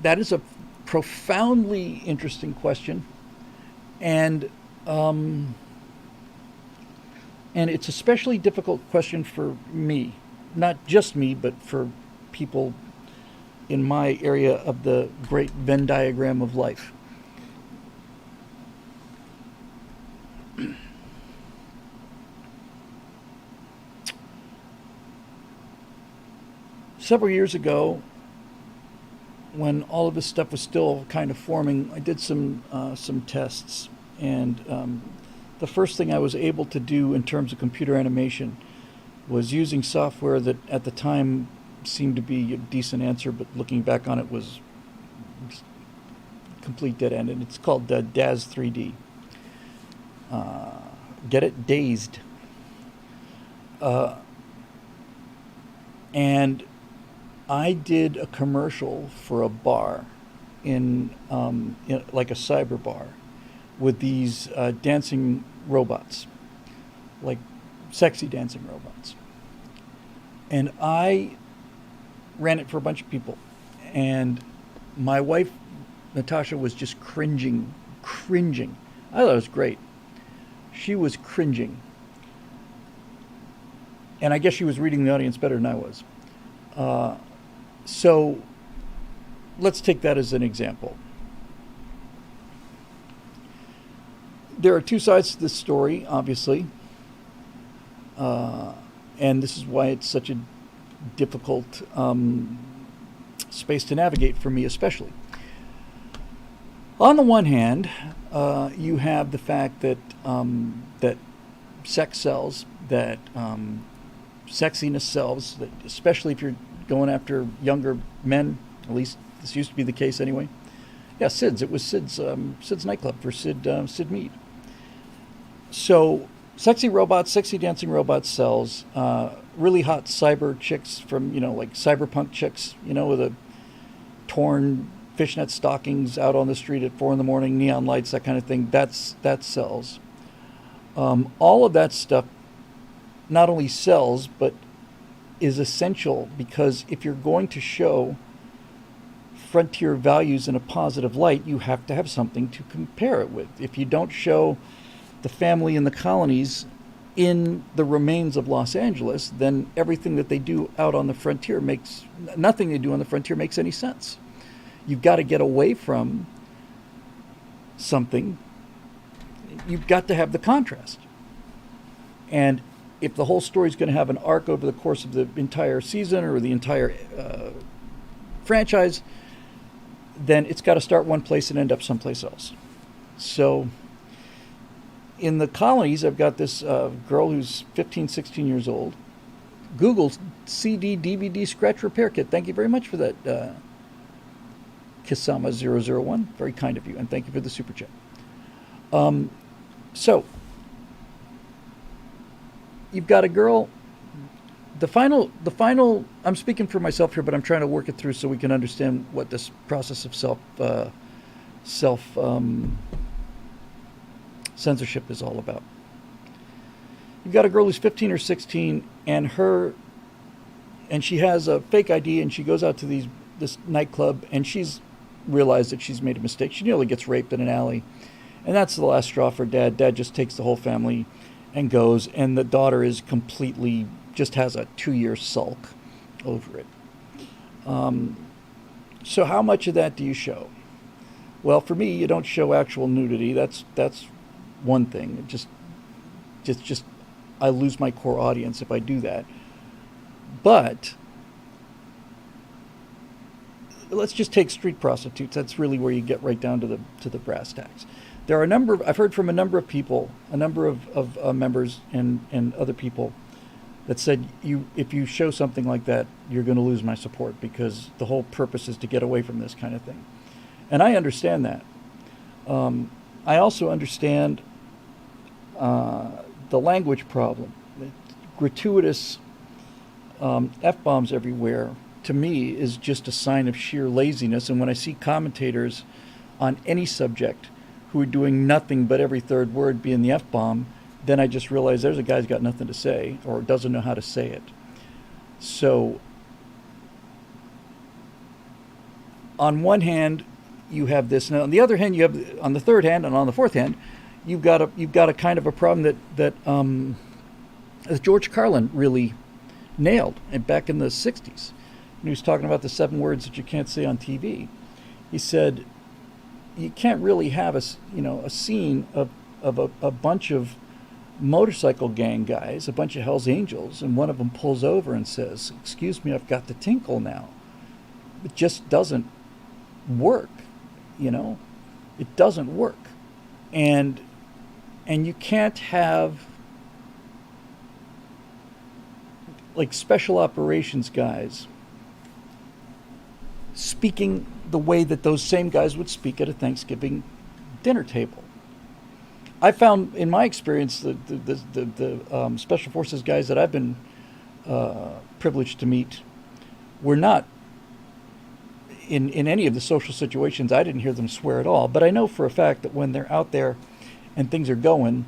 that is a profoundly interesting question, and and it's a especially difficult question for me, not just me, but for people in my area of the great Venn diagram of life. Several years ago, when all of this stuff was still kind of forming, I did some tests, and the first thing I was able to do in terms of computer animation was using software that at the time seemed to be a decent answer, but looking back on it was complete dead end. And it's called DAZ 3D. Get it? Dazed. And I did a commercial for a bar in like a cyber bar with these dancing robots, like sexy dancing robots. And I ran it for a bunch of people. And my wife, Natasha, was just cringing. I thought it was great. She was cringing. And I guess she was reading the audience better than I was. So let's take that as an example. There are two sides to this story, obviously. And this is why it's such a difficult space to navigate for me, especially. On the one hand, you have the fact that that sex sells, that sexiness sells, that especially if you're going after younger men. At least this used to be the case anyway. Yeah, Sid's. It was Sid's nightclub for Sid Mead. So sexy robots, sexy dancing robots sells. Really hot cyber chicks from, like cyberpunk chicks, with a torn fishnet stockings out on the street at 4 a.m, neon lights, that kind of thing. That sells. All of that stuff not only sells, but is essential, because if you're going to show frontier values in a positive light, you have to have something to compare it with. If you don't show the family in the colonies in the remains of Los Angeles, then everything that they do out on the frontier nothing they do on the frontier makes any sense. You've got to get away from something. You've got to have the contrast. And if the whole story is going to have an arc over the course of the entire season or the entire franchise, then it's got to start one place and end up someplace else. So in the colonies, I've got this girl who's 15, 16 years old. Google CD, DVD, scratch repair kit. Thank you very much for that, Kisama001. Very kind of you, and thank you for the super chat. So you've got a girl. The final. I'm speaking for myself here, but I'm trying to work it through so we can understand what this process of self censorship is all about. You've got a girl who's 15 or 16, and she has a fake ID, and she goes out to this nightclub, and she's realized that she's made a mistake. She nearly gets raped in an alley, and that's the last straw for Dad. Dad just takes the whole family and goes, and the daughter is completely, just has a 2-year sulk over it. So how much of that do you show? Well, for me, you don't show actual nudity. That's one thing. It just I lose my core audience if I do that. But let's just take street prostitutes. That's really where you get right down to the brass tacks. There are I've heard from a number of people, a number of members and other people that said, if you show something like that, you're going to lose my support, because the whole purpose is to get away from this kind of thing. And I understand that. I also understand the language problem. Gratuitous F-bombs everywhere, to me, is just a sign of sheer laziness. And when I see commentators on any subject who are doing nothing but every third word being the F-bomb, then I just realize there's a guy's got nothing to say or doesn't know how to say it. So on one hand, you have this, and on the other hand, you have, on the third hand, and on the fourth hand, you've got a kind of a problem that George Carlin really nailed back in the '60s. When he was talking about the 7 words that you can't say on TV, he said, you can't really have a scene of a bunch of motorcycle gang guys, a bunch of Hell's Angels, and one of them pulls over and says, "Excuse me, I've got the tinkle now." It just doesn't work, It doesn't work, and you can't have like special operations guys speaking the way that those same guys would speak at a Thanksgiving dinner table. I found, in my experience, the Special Forces guys that I've been privileged to meet were not, in any of the social situations, I didn't hear them swear at all. But I know for a fact that when they're out there and things are going,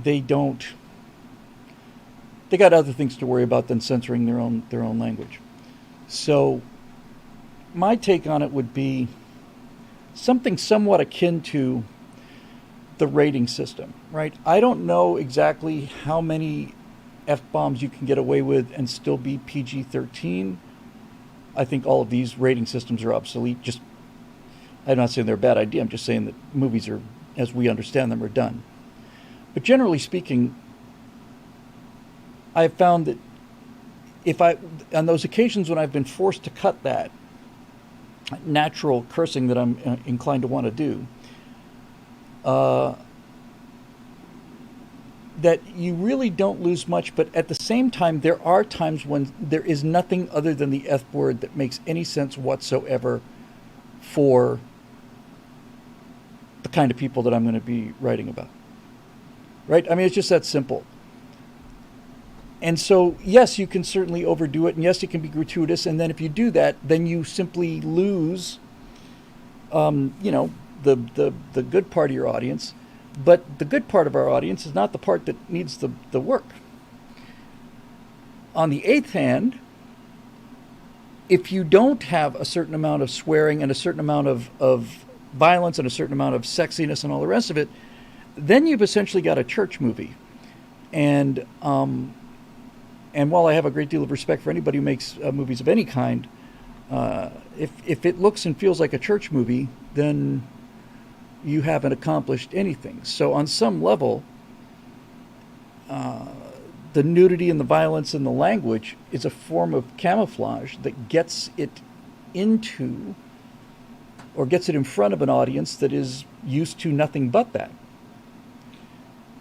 they got other things to worry about than censoring their own language. So my take on it would be something somewhat akin to the rating system, right? I don't know exactly how many F-bombs you can get away with and still be PG-13. I think all of these rating systems are obsolete. I'm not saying they're a bad idea. I'm just saying that movies are, as we understand them, are done. But generally speaking, I've found that on those occasions when I've been forced to cut that natural cursing that I'm inclined to want to do, that you really don't lose much, but at the same time, there are times when there is nothing other than the F word that makes any sense whatsoever for the kind of people that I'm going to be writing about. Right? I mean, it's just that simple. And so, yes, you can certainly overdo it, and yes, it can be gratuitous, and then if you do that, then you simply lose, the good part of your audience. But the good part of our audience is not the part that needs the work. On the eighth hand, if you don't have a certain amount of swearing and a certain amount of violence and a certain amount of sexiness and all the rest of it, then you've essentially got a church movie. And while I have a great deal of respect for anybody who makes movies of any kind, if it looks and feels like a church movie, then you haven't accomplished anything. So on some level, the nudity and the violence and the language is a form of camouflage that gets it into, or gets it in front of an audience that is used to nothing but that.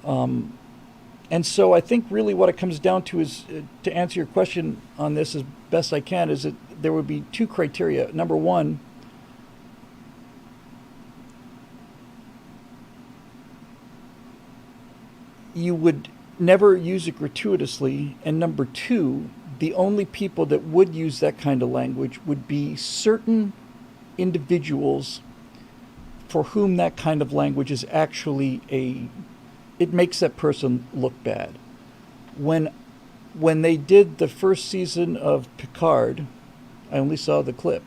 And so I think really what it comes down to is, to answer your question on this as best I can, is that there would be 2 criteria. Number one, you would never use it gratuitously. And number 2, the only people that would use that kind of language would be certain individuals for whom that kind of language is actually it makes that person look bad. When they did the first season of Picard, I only saw the clip,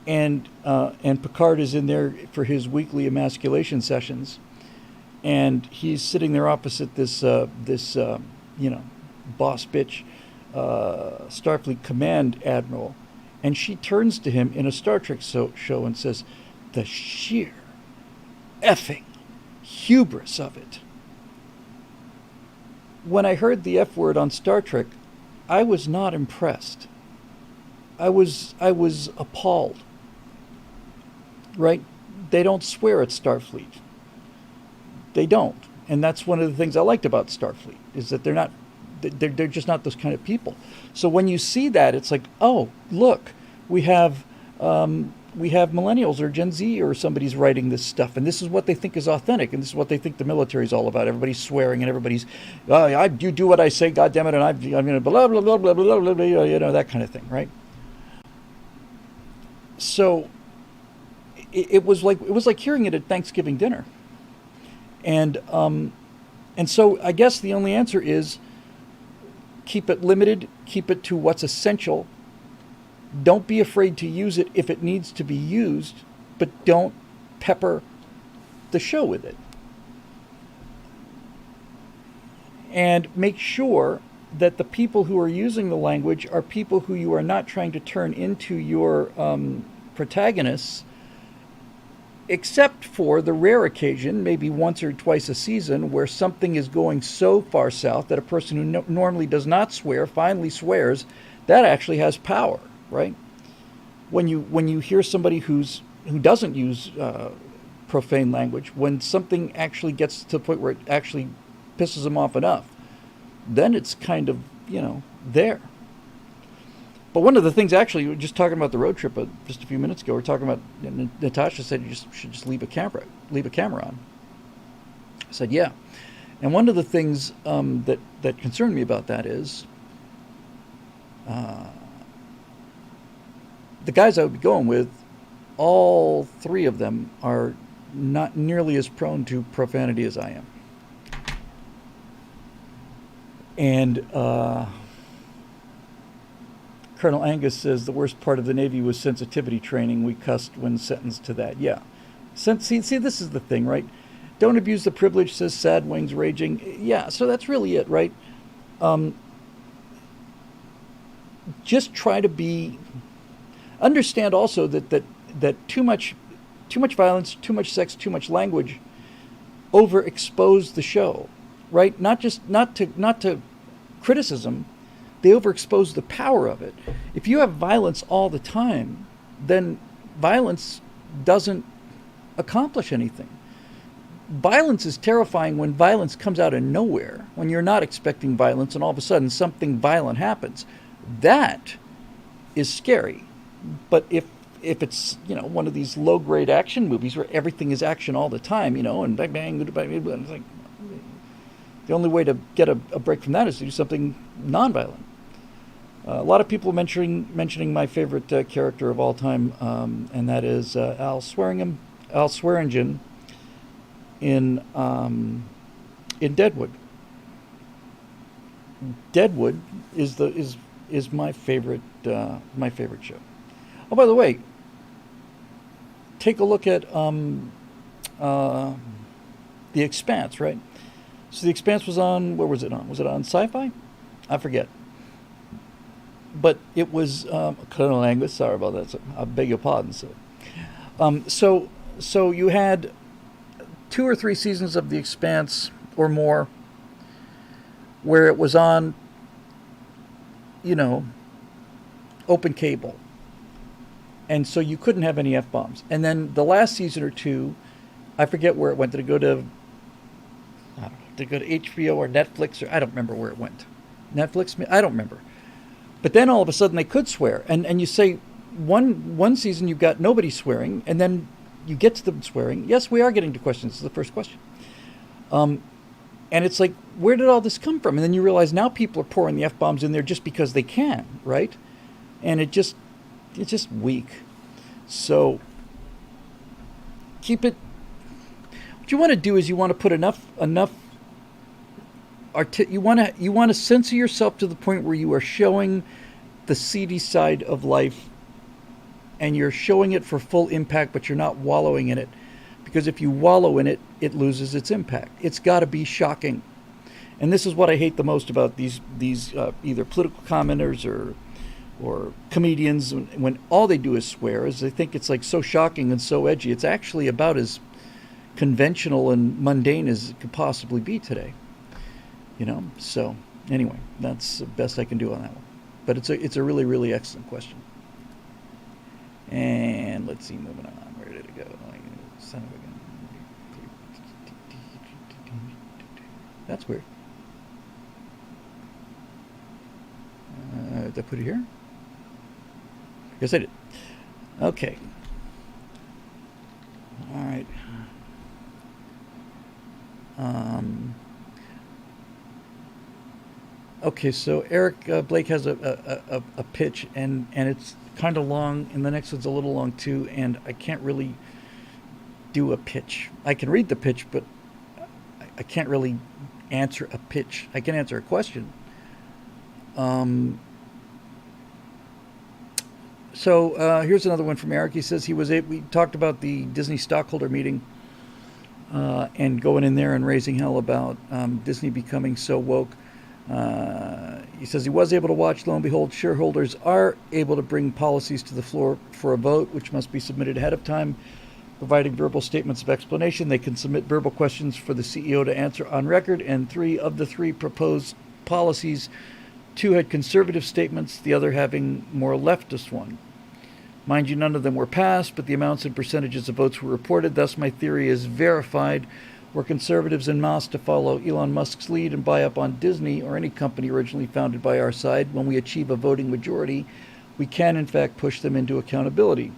and Picard is in there for his weekly emasculation sessions, and he's sitting there opposite this boss bitch Starfleet Command Admiral, and she turns to him in a Star Trek show and says, "The sheer effing hubris of it." When I heard the F word on Star Trek, I was not impressed. I was appalled. Right? They don't swear at Starfleet. They don't. And that's one of the things I liked about Starfleet, is that they're just not those kind of people. So when you see that, it's like, oh, look, we have millennials or Gen Z or somebody's writing this stuff, and this is what they think is authentic, and this is what they think the military is all about. Everybody's swearing, and everybody's, you do what I say, goddammit, and I'm going to blah, blah, blah, blah, blah, blah, blah, that kind of thing, right? So it was like hearing it at Thanksgiving dinner. And so I guess the only answer is keep it limited, keep it to what's essential, Don't be afraid to use it if it needs to be used, but don't pepper the show with it. And make sure that the people who are using the language are people who you are not trying to turn into your protagonists, except for the rare occasion, maybe once or twice a season, where something is going so far south that a person who normally does not swear finally swears. That actually has power, right? When you hear somebody who doesn't use profane language, when something actually gets to the point where it actually pisses them off enough, then it's kind of, there. But one of the things, actually, we were just talking about the road trip just a few minutes ago. We were talking about, Natasha said you should just leave a camera on. I said, yeah. And one of the things that concerned me about that is the guys I would be going with, all three of them are not nearly as prone to profanity as I am. And Colonel Angus says the worst part of the Navy was sensitivity training. We cussed when sentenced to that. Yeah. See, this is the thing, right? Don't abuse the privilege, says Sad Wings Raging. Yeah, so that's really it, right? Just try to understand also that too much violence, too much sex, too much language overexpose the show, right? Not to criticism, they overexpose the power of it. If you have violence all the time, then violence doesn't accomplish anything. Violence is terrifying when violence comes out of nowhere, when you're not expecting violence and all of a sudden something violent happens. That is scary. But if it's, one of these low-grade action movies where everything is action all the time, and bang, bang, it's like, the only way to get a break from that is to do something nonviolent. A lot of people mentioning my favorite character of all time, and that is Al Swearingen in Deadwood. Deadwood is my favorite show. Oh, by the way, take a look at The Expanse, right? So The Expanse was on, where was it on? Was it on Sci-Fi? I forget. But it was Colonel Angus. Sorry about that. I beg your pardon, sir. So you had 2 or 3 seasons of The Expanse or more, where it was on, open cable, and so you couldn't have any F-bombs. And then the last season or 2, I forget where it went. Did it go to? I don't know. Did it go to HBO or Netflix, or I don't remember where it went. Netflix? I don't remember. But then all of a sudden they could swear. And you say one season you've got nobody swearing, and then you get to them swearing. Yes, we are getting to questions. This is the first question. And it's like, where did all this come from? And then you realize now people are pouring the F-bombs in there just because they can, right? And it's just weak. So keep it. What you want to do is you want to put enough you want to censor yourself to the point where you are showing the seedy side of life, and you're showing it for full impact, but you're not wallowing in it, because if you wallow in it, it loses its impact. It's got to be shocking, and this is what I hate the most about these either political commenters or comedians, when all they do is swear, is they think it's like so shocking and so edgy. It's actually about as conventional and mundane as it could possibly be today. So anyway, that's the best I can do on that one. But it's a really, really excellent question. And let's see, moving on. Where did it go? Son of a... That's weird. Did I put it here? Yes, I did. Okay. All right. Okay, so Eric Blake has a pitch, and it's kind of long, and the next one's a little long too, and I can't really do a pitch. I can read the pitch, but I can't really answer a pitch. I can answer a question. So here's another one from Eric. He says we talked about the Disney stockholder meeting and going in there and raising hell about Disney becoming so woke. He says he was able to watch. Lo and behold, shareholders are able to bring policies to the floor for a vote, which must be submitted ahead of time, providing verbal statements of explanation. They can submit verbal questions for the CEO to answer on record, and 3 of the 3 proposed policies, 2 had conservative statements, the other having more leftist one. Mind you, none of them were passed, but the amounts and percentages of votes were reported. Thus, my theory is verified. Were conservatives en masse to follow Elon Musk's lead and buy up on Disney or any company originally founded by our side, when we achieve a voting majority, we can in fact push them into accountability.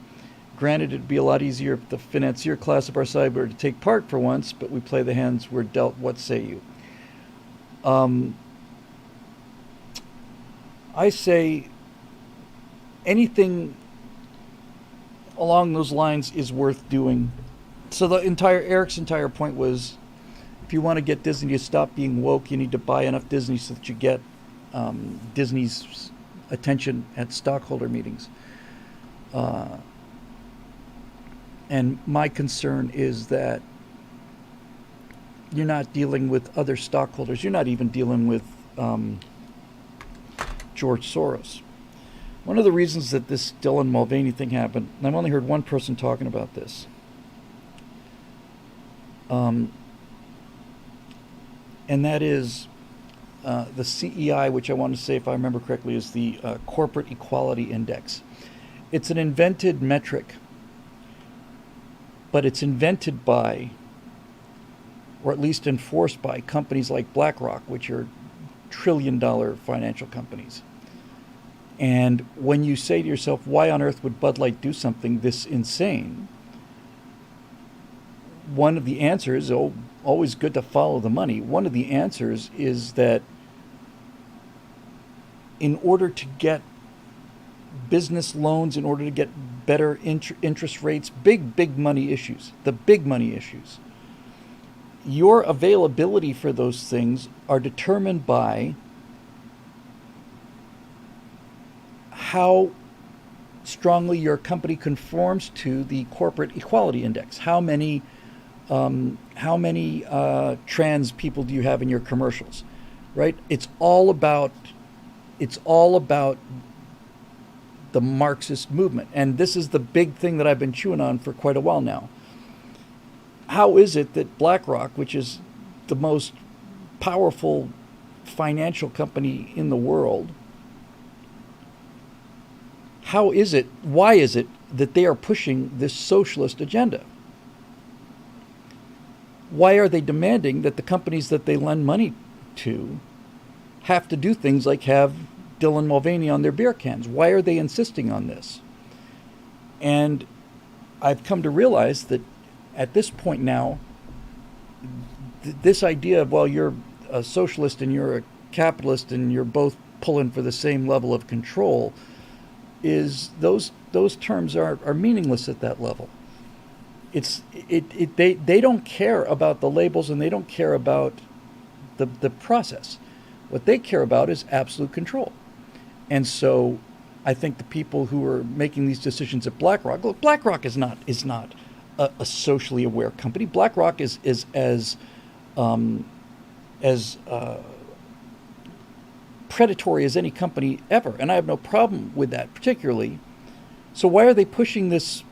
Granted, it'd be a lot easier if the financier class of our side were to take part for once, but we play the hands we're dealt. What say you? I say anything along those lines is worth doing. So Eric's entire point was, if you want to get Disney to stop being woke, you need to buy enough Disney so that you get Disney's attention at stockholder meetings. And my concern is that you're not dealing with other stockholders. You're not even dealing with George Soros. One of the reasons that this Dylan Mulvaney thing happened, and I've only heard one person talking about this, and that is the CEI, which I want to say, if I remember correctly, is the Corporate Equality Index. It's an invented metric, but it's invented by, or at least enforced by, companies like BlackRock, which are trillion-dollar financial companies. And when you say to yourself, why on earth would Bud Light do something this insane? One of the answers, always good to follow the money, one of the answers is that in order to get business loans, in order to get better interest rates, big money issues, the big money issues, your availability for those things are determined by how strongly your company conforms to the Corporate Equality Index. How many trans people do you have in your commercials, right? It's all about the Marxist movement, and this is the big thing that I've been chewing on for quite a while now. How is it that BlackRock, which is the most powerful financial company in the world, why is it that they are pushing this socialist agenda? Why are they demanding that the companies that they lend money to have to do things like have Dylan Mulvaney on their beer cans? Why are they insisting on this? And I've come to realize that at this point now, this idea of, well, you're a socialist and you're a capitalist and you're both pulling for the same level of control, is those terms are meaningless at that level. They don't care about the labels, and they don't care about the process. What they care about is absolute control. And so I think the people who are making these decisions at BlackRock, look, BlackRock is not a socially aware company. BlackRock is as predatory as any company ever, and I have no problem with that particularly. So why are they pushing this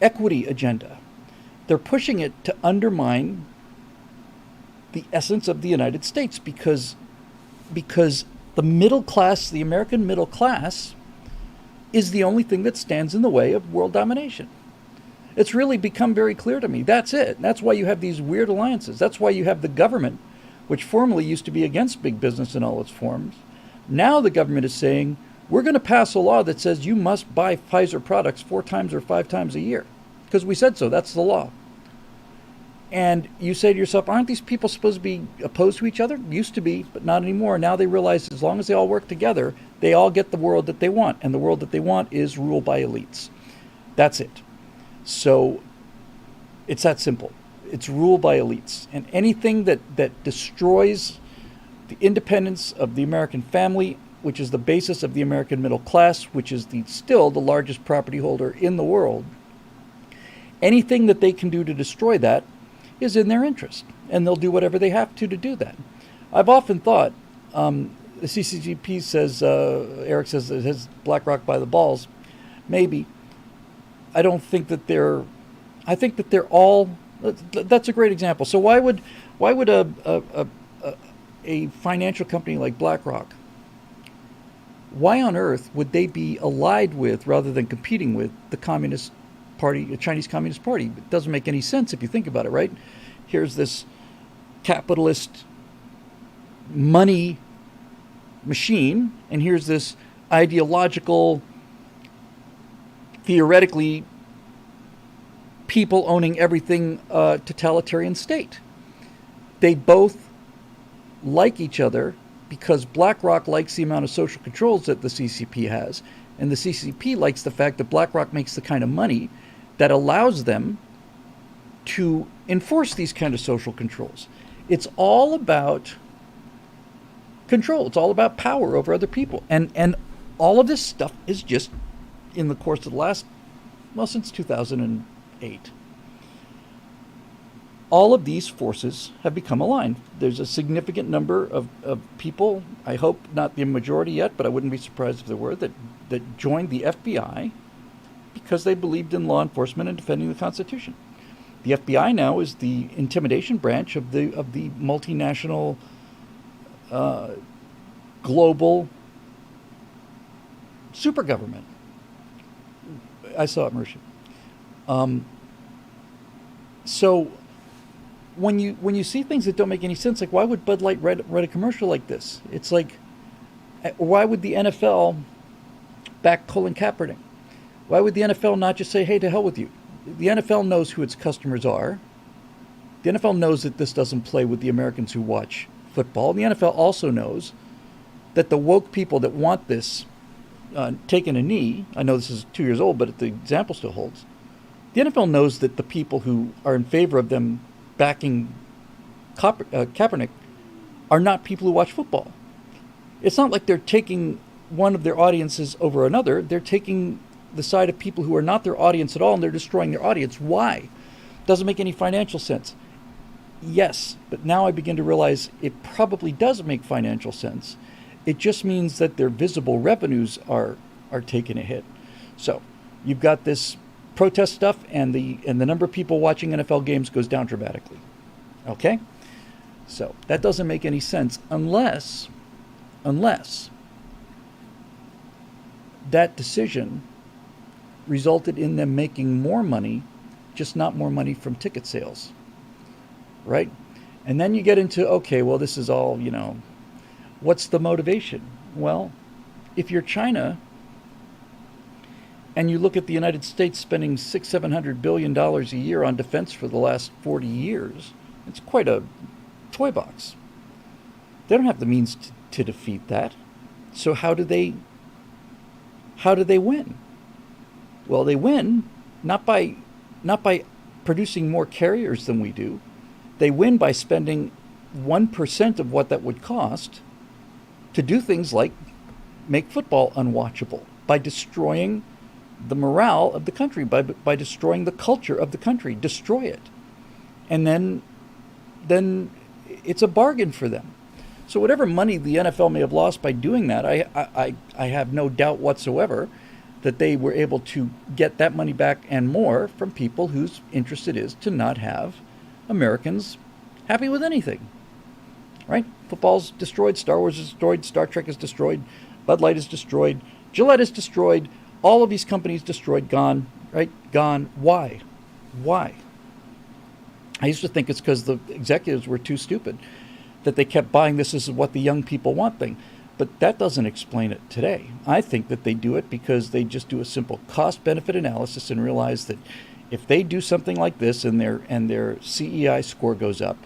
equity agenda? They're pushing it to undermine the essence of the United States, because the middle class, the American middle class, is the only thing that stands in the way of world domination. It's really become very clear to me. That's it. That's why you have these weird alliances. That's why you have the government, which formerly used to be against big business in all its forms. Now the government is saying, we're going to pass a law that says you must buy Pfizer products 4 times or 5 times a year, because we said so. That's the law. And you say to yourself, aren't these people supposed to be opposed to each other? Used to be, but not anymore. Now they realize as long as they all work together, they all get the world that they want. And the world that they want is ruled by elites. That's it. So it's that simple. It's ruled by elites. And anything that destroys the independence of the American family which is the basis of the American middle class, which is still the largest property holder in the world, anything that they can do to destroy that is in their interest, and they'll do whatever they have to do that. I've often thought, the CCP says, Eric says it has BlackRock by the balls. Maybe. I don't think that I think that they're all, that's a great example. So why would a financial company like BlackRock, why on earth would they be allied with, rather than competing with, the Communist Party, the Chinese Communist Party? It doesn't make any sense if you think about it, right? Here's this capitalist money machine, and here's this ideological, theoretically, people owning everything, totalitarian state. They both like each other because BlackRock likes the amount of social controls that the CCP has, and the CCP likes the fact that BlackRock makes the kind of money that allows them to enforce these kind of social controls. It's all about control. It's all about power over other people. And all of this stuff is just, in the course of the last, since 2008, all of these forces have become aligned. There's a significant number of people, I hope not the majority yet, but I wouldn't be surprised if there were, that joined the FBI because they believed in law enforcement and defending the Constitution. The FBI now is the intimidation branch of the multinational, global super government. I saw it, Mershon. So when you see things that don't make any sense, like why would Bud Light write a commercial like this? It's like, why would the NFL back Colin Kaepernick? Why would the NFL not just say, hey, to hell with you? The NFL knows who its customers are. The NFL knows that this doesn't play with the Americans who watch football. And the NFL also knows that the woke people that want this taking a knee, I know this is 2 years old, but the example still holds. The NFL knows that the people who are in favor of them backing Kaepernick are not people who watch football. It's not like they're taking one of their audiences over another. They're taking the side of people who are not their audience at all, and they're destroying their audience. Why? Doesn't make any financial sense. Yes, but now I begin to realize it probably does make financial sense. It just means that their visible revenues are taking a hit. So you've got this protest stuff, and the number of people watching NFL games goes down dramatically. Okay? So that doesn't make any sense unless that decision resulted in them making more money, just not more money from ticket sales. Right? And then you get into, okay, well, this is all, what's the motivation? Well, if you're China and you look at the United States spending $600-700 billion a year on defense for the last 40 years, it's quite a toy box. They don't have the means to defeat that. So how do they win? Well, they win not by producing more carriers than we do. They win by spending 1% of what that would cost to do things like make football unwatchable, by destroying the morale of the country, by destroying the culture of the country. Destroy it. And then it's a bargain for them. So whatever money the NFL may have lost by doing that, I have no doubt whatsoever that they were able to get that money back and more from people whose interest it is to not have Americans happy with anything. Right? Football's destroyed, Star Wars is destroyed, Star Trek is destroyed, Bud Light is destroyed, Gillette is destroyed, all of these companies destroyed, gone, right? Gone. Why? I used to think it's because the executives were too stupid, that they kept buying this is what the young people want thing. But that doesn't explain it today. I think that they do it because they just do a simple cost-benefit analysis and realize that if they do something like this and their CEI score goes up,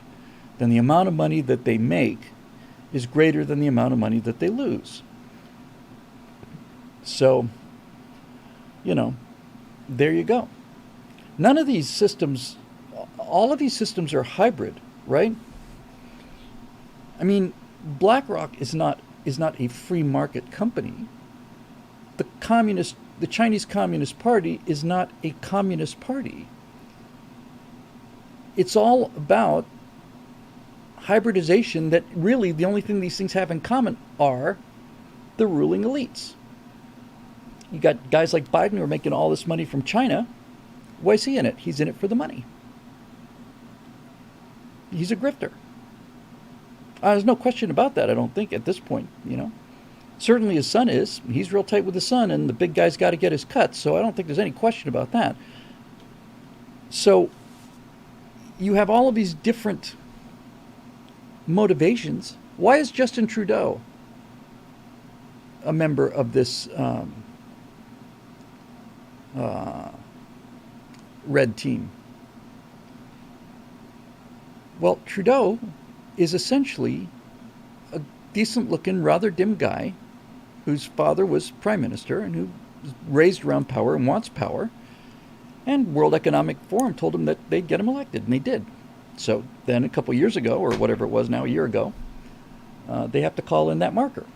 then the amount of money that they make is greater than the amount of money that they lose. So, there you go. None of these systems, all of these systems are hybrid, right? I mean, BlackRock is not is not a free market company. The Chinese Communist Party is not a communist party. It's all about hybridization, that really the only thing these things have in common are the ruling elites. You got guys like Biden who are making all this money from China. Why is he in it? He's in it for the money. He's a grifter. There's no question about that, I don't think, at this point, Certainly his son is. He's real tight with his son, and the big guy's got to get his cut, so I don't think there's any question about that. So you have all of these different motivations. Why is Justin Trudeau a member of this red team? Well, Trudeau is essentially a decent-looking, rather dim guy whose father was prime minister and who was raised around power and wants power. And World Economic Forum told him that they'd get him elected, and they did. So then a couple years ago, or whatever it was now, a year ago, they have to call in that marker.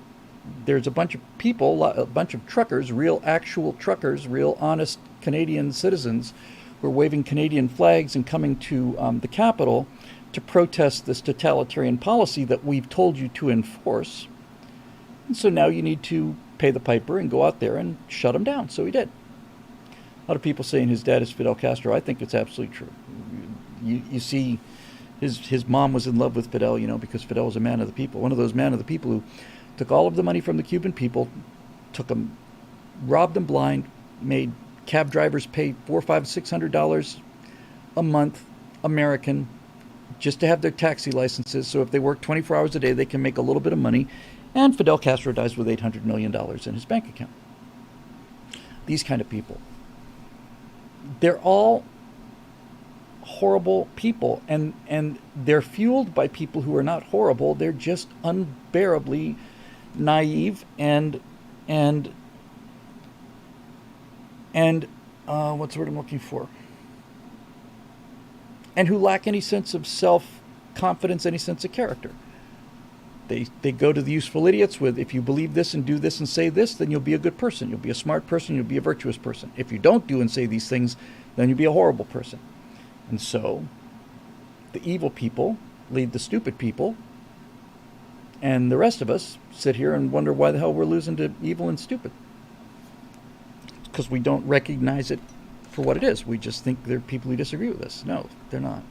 There's a bunch of people, a bunch of truckers, real actual truckers, real honest Canadian citizens who are waving Canadian flags and coming to the Capitol to protest this totalitarian policy that we've told you to enforce. And so now you need to pay the piper and go out there and shut him down. So he did. A lot of people saying his dad is Fidel Castro. I think it's absolutely true. You see, his mom was in love with Fidel, because Fidel was a man of the people. One of those man of the people who took all of the money from the Cuban people, robbed them blind, made cab drivers pay $400, $500, $600 a month, American, just to have their taxi licenses. So if they work 24 hours a day, they can make a little bit of money. And Fidel Castro dies with $800 million in his bank account. These kind of people. They're all horrible people, and they're fueled by people who are not horrible. They're just unbearably naive and what's the word I'm looking for? And who lack any sense of self-confidence, any sense of character. They go to the useful idiots with, if you believe this and do this and say this, then you'll be a good person. You'll be a smart person. You'll be a virtuous person. If you don't do and say these things, then you'll be a horrible person. And so the evil people lead the stupid people, and the rest of us sit here and wonder why the hell we're losing to evil and stupid. Because we don't recognize it for what it is. We just think they're people who disagree with us. No, they're not.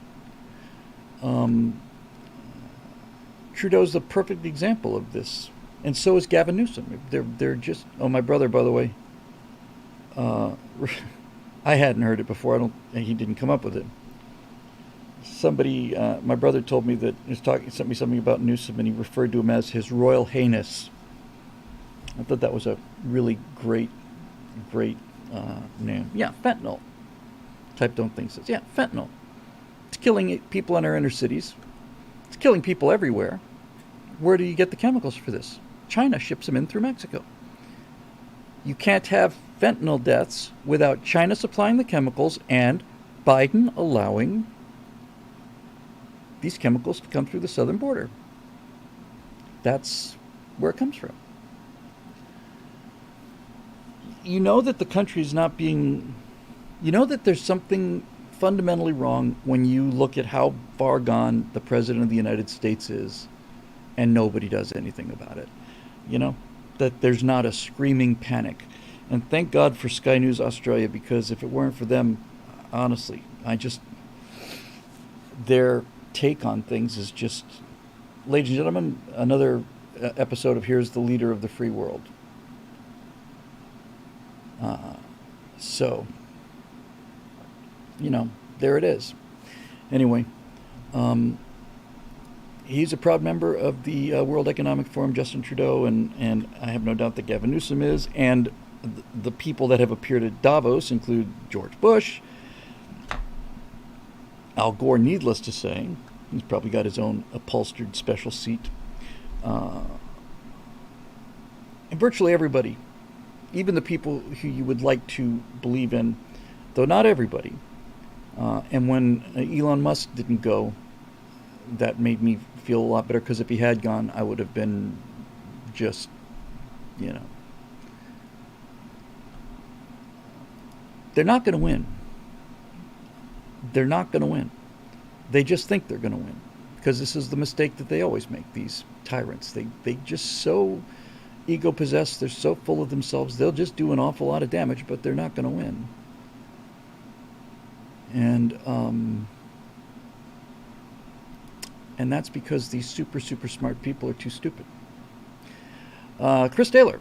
Trudeau's the perfect example of this, and so is Gavin Newsom. They're just. Oh, my brother, by the way. I hadn't heard it before. He didn't come up with it. Somebody, my brother told me that sent me something about Newsom, and he referred to him as His Royal Highness. I thought that was a really great name. Yeah, fentanyl. Type don't think says. Yeah, fentanyl. It's killing people in our inner cities. It's killing people everywhere. Where do you get the chemicals for this? China ships them in through Mexico. You can't have fentanyl deaths without China supplying the chemicals and Biden allowing these chemicals to come through the southern border. That's where it comes from. You know that the country is not being... You know that there's something fundamentally wrong when you look at how far gone the President of the United States is and nobody does anything about it. That there's not a screaming panic. And thank God for Sky News Australia, because if it weren't for them, honestly, their take on things is just... Ladies and gentlemen, another episode of Here's the Leader of the Free World. So, there it is. Anyway, he's a proud member of the World Economic Forum, Justin Trudeau, and I have no doubt that Gavin Newsom is. And the people that have appeared at Davos include George Bush, Al Gore, needless to say. He's probably got his own upholstered special seat. And virtually everybody, even the people who you would like to believe in, though not everybody. And when Elon Musk didn't go, that made me feel a lot better, because if he had gone, I would have been just, you know, they're not going to win. They're not going to win. They just think they're going to win, because this is the mistake that they always make, these tyrants. They just so ego possessed, they're so full of themselves, they'll just do an awful lot of damage, but they're not going to win. And that's because these super smart people are too stupid. Chris Taylor.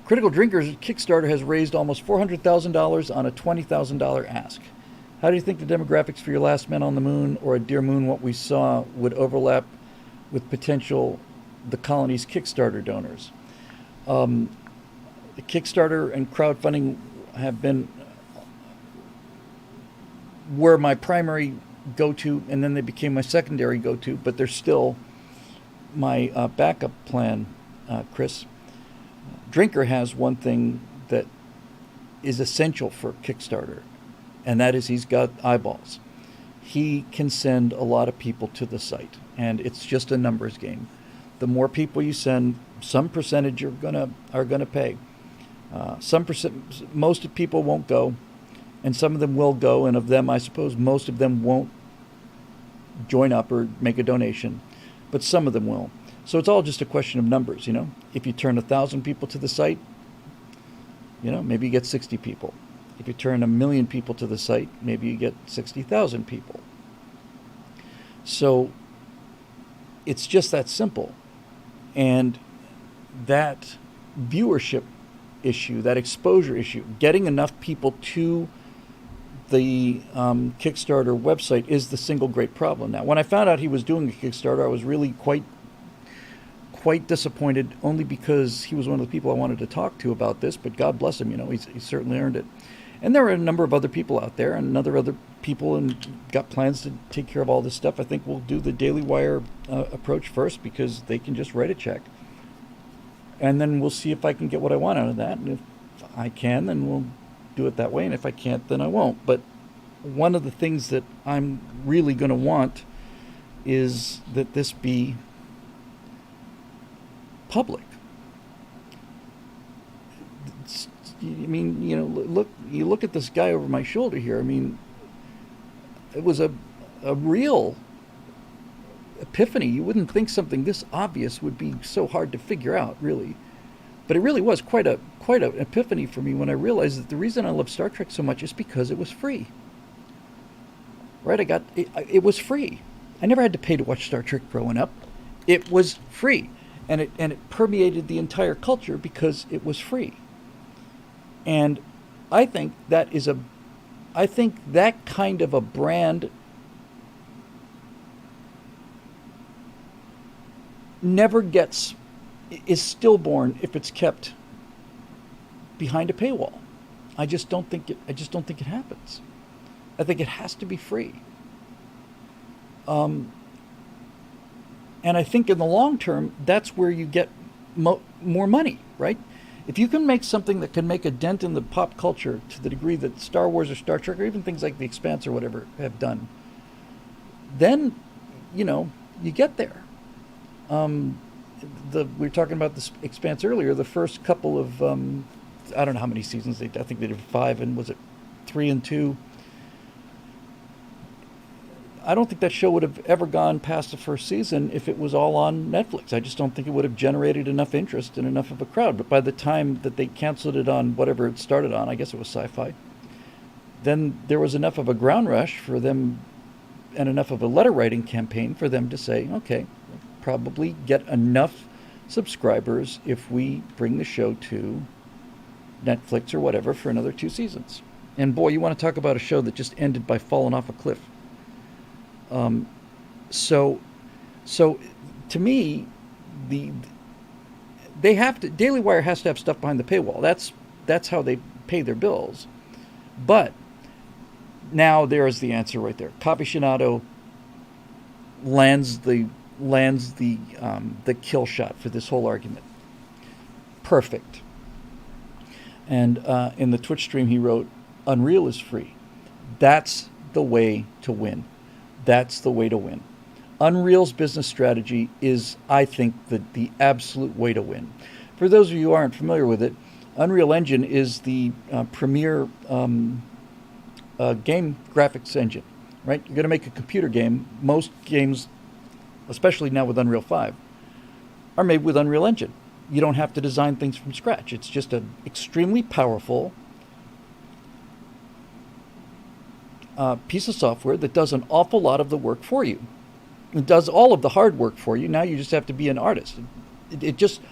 Critical Drinkers Kickstarter has raised almost $400,000 on a $20,000 ask. How do you think the demographics for your Last Man on the Moon or A Dear Moon, What We Saw, would overlap with potential The Colony's Kickstarter donors? The Kickstarter and crowdfunding were my primary go-to, and then they became my secondary go-to, but they're still my backup plan, Chris. Drinker has one thing that is essential for Kickstarter, and that is he's got eyeballs. He can send a lot of people to the site, and it's just a numbers game. The more people you send, some percentage are gonna pay. Most of people won't go, and some of them will go, and of them, I suppose, most of them won't join up or make a donation, but some of them will. So it's all just a question of numbers, you know. If you turn 1,000 people to the site, you know, maybe you get 60 people. If you turn 1 million people to the site, maybe you get 60,000 people. So it's just that simple. And that viewership issue, that exposure issue, getting enough people to the Kickstarter website is the single great problem. Now, when I found out he was doing a Kickstarter, I was really quite disappointed, only because he was one of the people I wanted to talk to about this, but God bless him, you know, he's certainly earned it. And there are a number of other people out there, and other people, and got plans to take care of all this stuff. I think we'll do the Daily Wire approach first, because they can just write a check. And then we'll see if I can get what I want out of that. And if I can, then we'll do it that way. And if I can't, then I won't. But one of the things that I'm really going to want is that this be public. I mean, you know, look at this guy over my shoulder here. I mean, it was a real epiphany. You wouldn't think something this obvious would be so hard to figure out, really. But it really was quite an epiphany for me when I realized that the reason I love Star Trek so much is because it was free. Right? It was free. I never had to pay to watch Star Trek growing up. It was free. And it permeated the entire culture because it was free. And I think that kind of a brand is stillborn if it's kept behind a paywall. I just don't think it happens. I think it has to be free. And I think in the long term, that's where you get more money, right? If you can make something that can make a dent in the pop culture to the degree that Star Wars or Star Trek or even things like The Expanse or whatever have done, then, you know, you get there. We were talking about The Expanse earlier. The first couple of, I don't know how many seasons, I think they did 5, and was it 3 and 2? I don't think that show would have ever gone past the first season if it was all on Netflix. I just don't think it would have generated enough interest and enough of a crowd. But by the time that they canceled it on whatever it started on, I guess it was Sci-Fi, then there was enough of a ground rush for them and enough of a letter writing campaign for them to say, okay, probably get enough subscribers if we bring the show to Netflix or whatever for another 2 seasons. And boy, you want to talk about a show that just ended by falling off a cliff. So to me, Daily Wire has to have stuff behind the paywall. That's how they pay their bills. But now there is the answer right there. Capichinato lands the kill shot for this whole argument. Perfect. And in the Twitch stream he wrote, Unreal is free. That's the way to win. That's the way to win. Unreal's business strategy is, I think, the absolute way to win. For those of you who aren't familiar with it, Unreal Engine is the premier game graphics engine, right? You're going to make a computer game. Most games, especially now with Unreal 5, are made with Unreal Engine. You don't have to design things from scratch. It's just an extremely powerful piece of software that does an awful lot of the work for you. It does all of the hard work for you. Now you just have to be an artist. It just,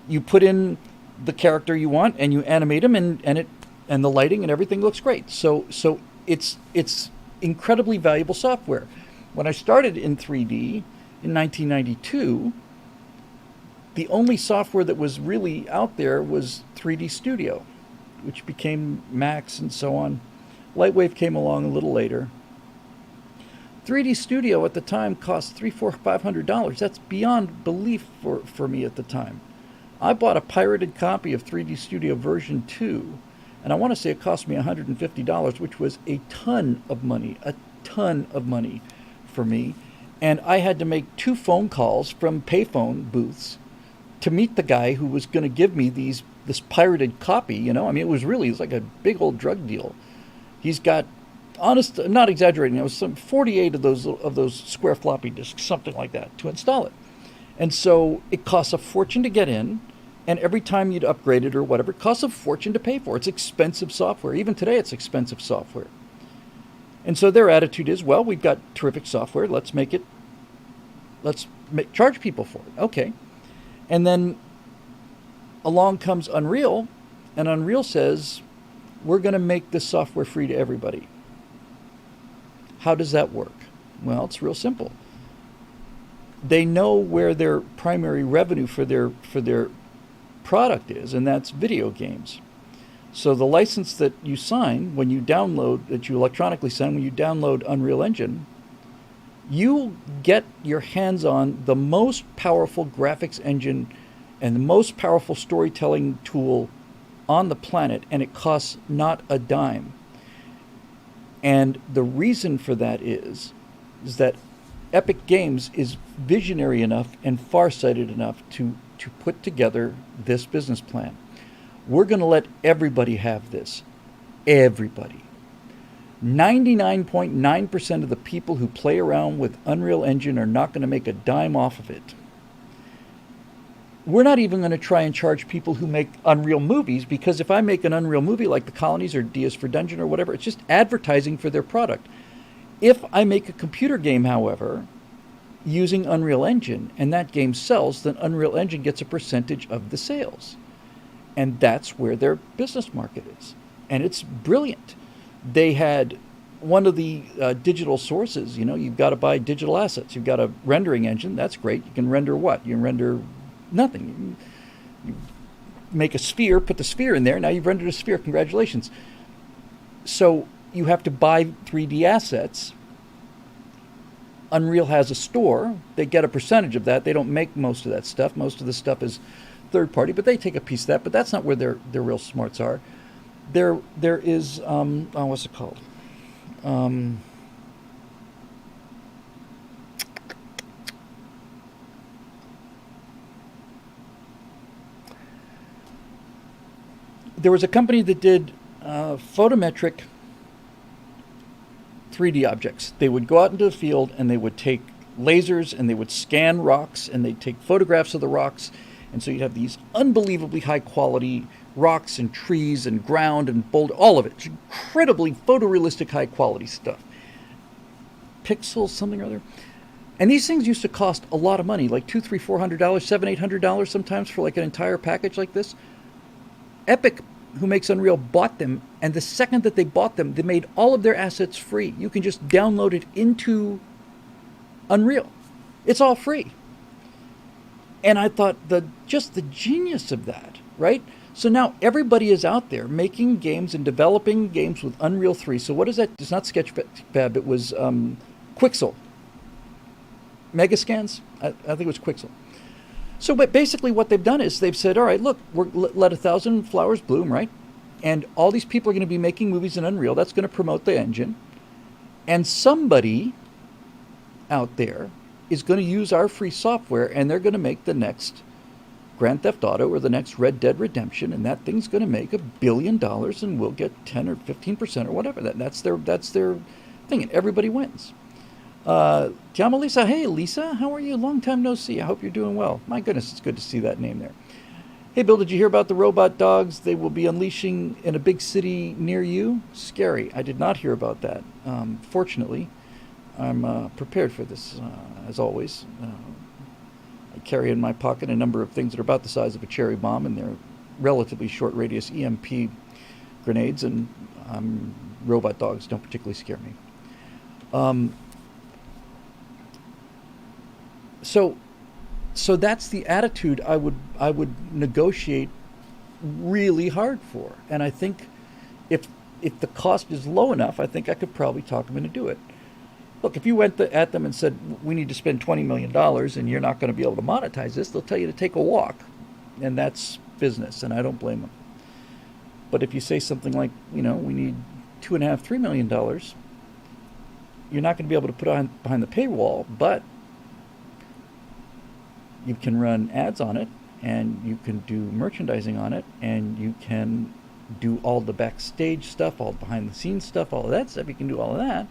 you put in the character you want and you animate them, and the lighting and everything looks great. So it's incredibly valuable software. When I started in 3D in 1992, the only software that was really out there was 3D Studio, which became Max and so on. Lightwave came along a little later. 3D Studio at the time cost $300, $400, $500. That's beyond belief for me at the time. I bought a pirated copy of 3D Studio version 2, and I want to say it cost me $150, which was a ton of money for me. And I had to make 2 phone calls from payphone booths to meet the guy who was going to give me this pirated copy. You know, I mean, it was like a big old drug deal. He's got, honest, I'm not exaggerating, it was some 48 of those square floppy disks, something like that, to install it. And so it costs a fortune to get in, and every time you'd upgrade it or whatever, it costs a fortune to pay for. It's expensive software. Even today, it's expensive software. And so their attitude is, well, we've got terrific software, let's charge people for it. Okay. And then along comes Unreal, and Unreal says, we're going to make this software free to everybody. How does that work? Well, it's real simple. They know where their primary revenue for their product is, and that's video games. So the license that you sign when you download, that you electronically sign when you download Unreal Engine, you get your hands on the most powerful graphics engine and the most powerful storytelling tool on the planet, and it costs not a dime. And the reason for that is that Epic Games is visionary enough and farsighted enough to put together this business plan. We're going to let everybody have this. Everybody. 99.9% of the people who play around with Unreal Engine are not going to make a dime off of it. We're not even going to try and charge people who make Unreal movies, because if I make an Unreal movie like The Colonies or DS for Dungeon or whatever, it's just advertising for their product. If I make a computer game, however, using Unreal Engine, and that game sells, then Unreal Engine gets a percentage of the sales. And that's where their business market is. And it's brilliant. They had one of the digital sources, you know, you've got to buy digital assets. You've got a rendering engine, that's great. You can render what? You can render nothing. You make a sphere, put the sphere in there, now you've rendered a sphere, congratulations. So you have to buy 3D assets. Unreal has a store, they get a percentage of that. They don't make most of that stuff. Most of the stuff is third party, but they take a piece of that, but that's not where their real smarts are. There is, what's it called? There was a company that did photometric 3D objects. They would go out into the field and they would take lasers and they would scan rocks and they'd take photographs of the rocks. And so you'd have these unbelievably high quality rocks and trees and ground and boulder, all of it. It's incredibly photorealistic high quality stuff. Pixels, something or other. And these things used to cost a lot of money, like $200, $300, $400, $700, $800 sometimes for like an entire package like this. Epic, who makes Unreal, bought them, and the second that they bought them, they made all of their assets free. You can just download it into Unreal. It's all free. And I thought just the genius of that, right? So now everybody is out there making games and developing games with Unreal 3. So what is that? It's not Sketchfab, it was Quixel. Megascans? I think it was Quixel. So but basically what they've done is they've said, all right, look, let 1,000 flowers bloom, right? And all these people are going to be making movies in Unreal. That's going to promote the engine. And somebody out there is going to use our free software, and they're going to make the next Grand Theft Auto or the next Red Dead Redemption, and that thing's going to make $1 billion, and we'll get 10 or 15% or whatever. That's their thing, and everybody wins. Chiamo Lisa. Hey, Lisa, how are you? Long time no see. I hope you're doing well. My goodness, it's good to see that name there. Hey, Bill, did you hear about the robot dogs they will be unleashing in a big city near you? Scary. I did not hear about that. Fortunately, I'm prepared for this, as always. I carry in my pocket a number of things that are about the size of a cherry bomb, and they're relatively short radius EMP grenades, and robot dogs don't particularly scare me. So that's the attitude I would negotiate really hard for, and I think if the cost is low enough, I think I could probably talk them into do it. Look, if you went at them and said, we need to spend $20 million and you're not going to be able to monetize this, they'll tell you to take a walk. And that's business, and I don't blame them. But if you say something like, we need $2.5, $3 million, you're not going to be able to put on behind the paywall, but you can run ads on it, and you can do merchandising on it, and you can do all the backstage stuff, all the behind-the-scenes stuff, all of that stuff. You can do all of that.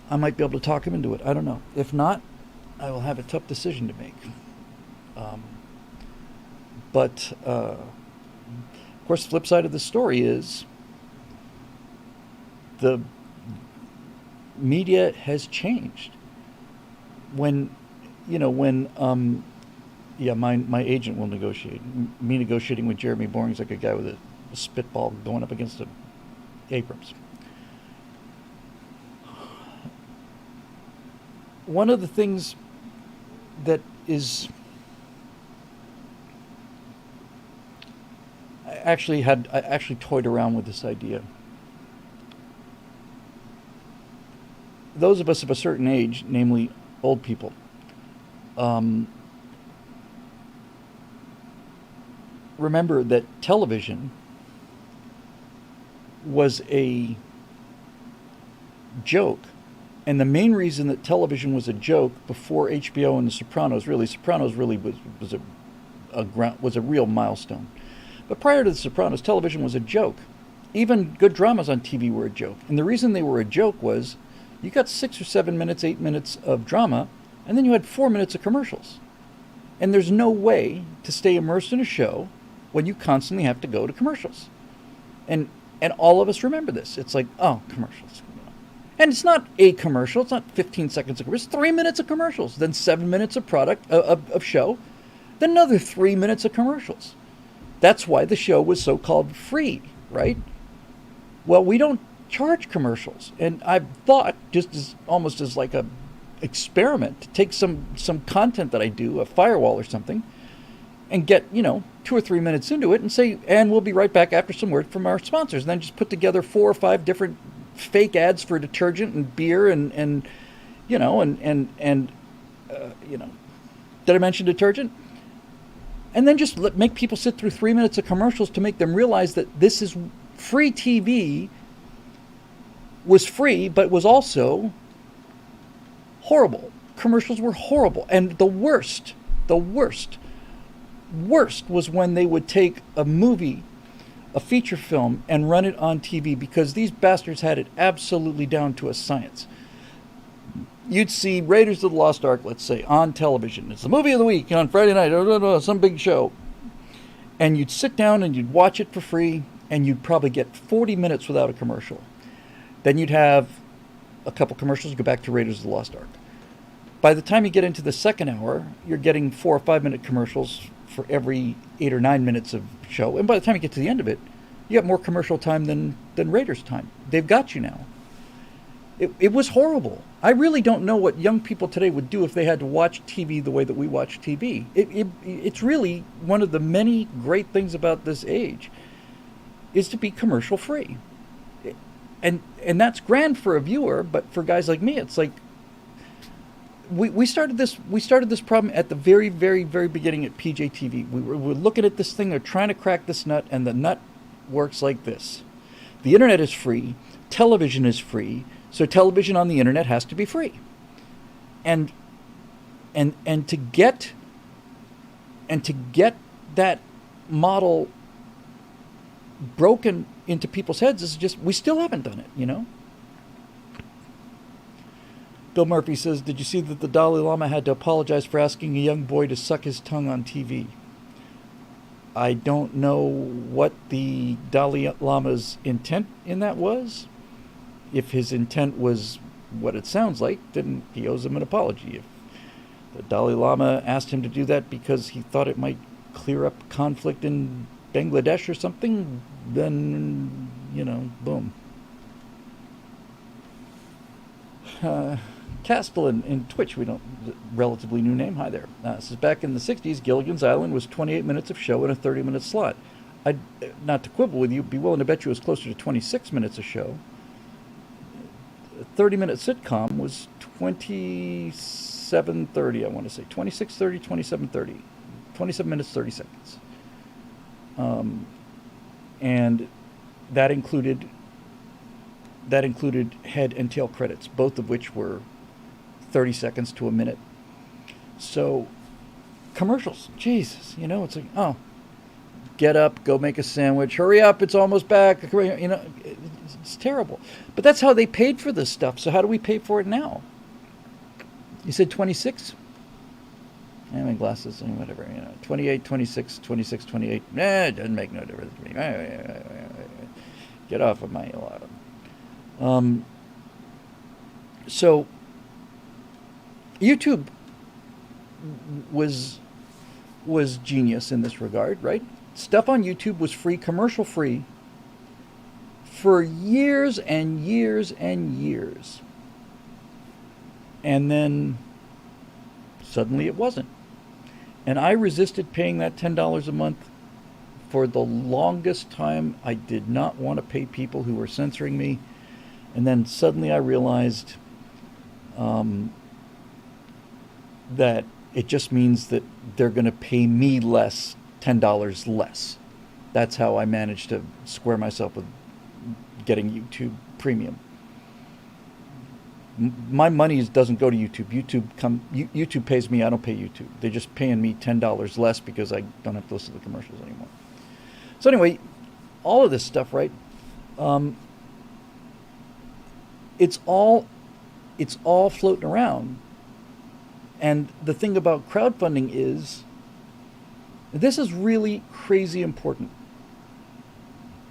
I might be able to talk him into it. I don't know. If not, I will have a tough decision to make. But of course, the flip side of the story is the media has changed. My agent will negotiate. Me negotiating with Jeremy Boring is like a guy with a spitball going up against Abrams. One of the things that is... I actually toyed around with this idea. Those of us of a certain age, namely old people, remember that television was a joke. And the main reason that television was a joke before HBO and The Sopranos really was a real milestone. But prior to The Sopranos, television was a joke. Even good dramas on TV were a joke. And the reason they were a joke was you got 6 or 7 minutes, 8 minutes of drama, and then you had 4 minutes of commercials. And there's no way to stay immersed in a show when you constantly have to go to commercials. And all of us remember this. It's like, oh, commercials. And it's not a commercial. It's not 15 seconds of commercials. It's 3 minutes of commercials. Then 7 minutes of of show. Then another 3 minutes of commercials. That's why the show was so-called free, right? Well, we don't charge commercials. And I've thought, almost as like a experiment, to take some content that I do, a firewall or something, and get, 2 or 3 minutes into it and say, and we'll be right back after some word from our sponsors. And then just put together 4 or 5 different fake ads for detergent and beer and did I mention detergent? And then just make people sit through 3 minutes of commercials to make them realize that this is free TV, was free, but was also horrible. Commercials were horrible. And the worst was when they would take a movie, a feature film, and run it on TV, because these bastards had it absolutely down to a science. You'd see Raiders of the Lost Ark, let's say, on television. It's the movie of the week on Friday night, some big show. And you'd sit down and you'd watch it for free, and you'd probably get 40 minutes without a commercial. Then you'd have a couple commercials, you go back to Raiders of the Lost Ark. By the time you get into the second hour, you're getting 4 or 5 minute commercials for every 8 or 9 minutes of show. And by the time you get to the end of it, you got more commercial time than Raiders time. They've got you now. It was horrible. I really don't know what young people today would do if they had to watch TV the way that we watch TV. It's really one of the many great things about this age is to be commercial free. And that's grand for a viewer, but for guys like me, it's like we started this problem at the very, very, very beginning at PJTV. We're looking at this thing, they're trying to crack this nut, and the nut works like this. The internet is free, television is free, so television on the internet has to be free. And and to get that model broken into people's heads is just, we still haven't done it, you know. Bill Murphy says, did you see that the Dalai Lama had to apologize for asking a young boy to suck his tongue on TV? I don't know what the Dalai Lama's intent in that was. If his intent was what it sounds like, then he owes him an apology. If the Dalai Lama asked him to do that because he thought it might clear up conflict in Bangladesh or something, then, you know, boom. Castellan in Twitch, we don't, relatively new name, hi there. This is back in the 60s, Gilligan's Island was 28 minutes of show and a 30-minute slot. I'd, not to quibble with you, be willing to bet you it was closer to 26 minutes a show. A 30-minute sitcom was 27:30, I want to say. 26:30, 27:30. 27 minutes, 30 seconds. And that included head and tail credits, both of which were 30 seconds to a minute. So commercials, Jesus, you know, it's like, oh, get up, go make a sandwich, hurry up, it's almost back, you know, it's terrible. But that's how they paid for this stuff. So how do we pay for it now? You said 26? I mean, glasses and whatever, you know, 28, 26, 26, 28. It doesn't make no difference to me. Get off of my alarm. So YouTube was genius in this regard, right? Stuff on YouTube was free, commercial free, for years and years and years. And then suddenly it wasn't. And I resisted paying that $10 a month for the longest time. I did not want to pay people who were censoring me. And then suddenly I realized that it just means that they're going to pay me less, $10 less. That's how I managed to square myself with getting YouTube Premium. My money doesn't go to YouTube. YouTube pays me. I don't pay YouTube. They're just paying me $10 less because I don't have to listen to the commercials anymore. So anyway, all of this stuff, right? It's all floating around. And the thing about crowdfunding is, this is really crazy important.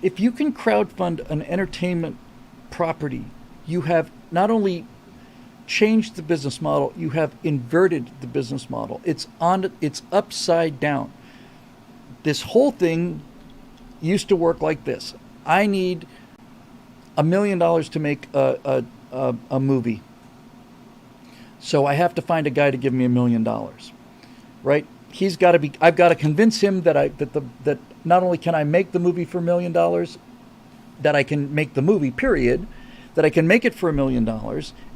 If you can crowdfund an entertainment property, you have not only changed the business model, you have inverted the business model. It's upside down. This whole thing used to work like this. I need $1 million to make a movie. So I have to find a guy to give me $1 million, right? He's got to be. I've got to convince him that not only can I make the movie for $1 million, that I can make the movie, period, that I can make it for $1 million,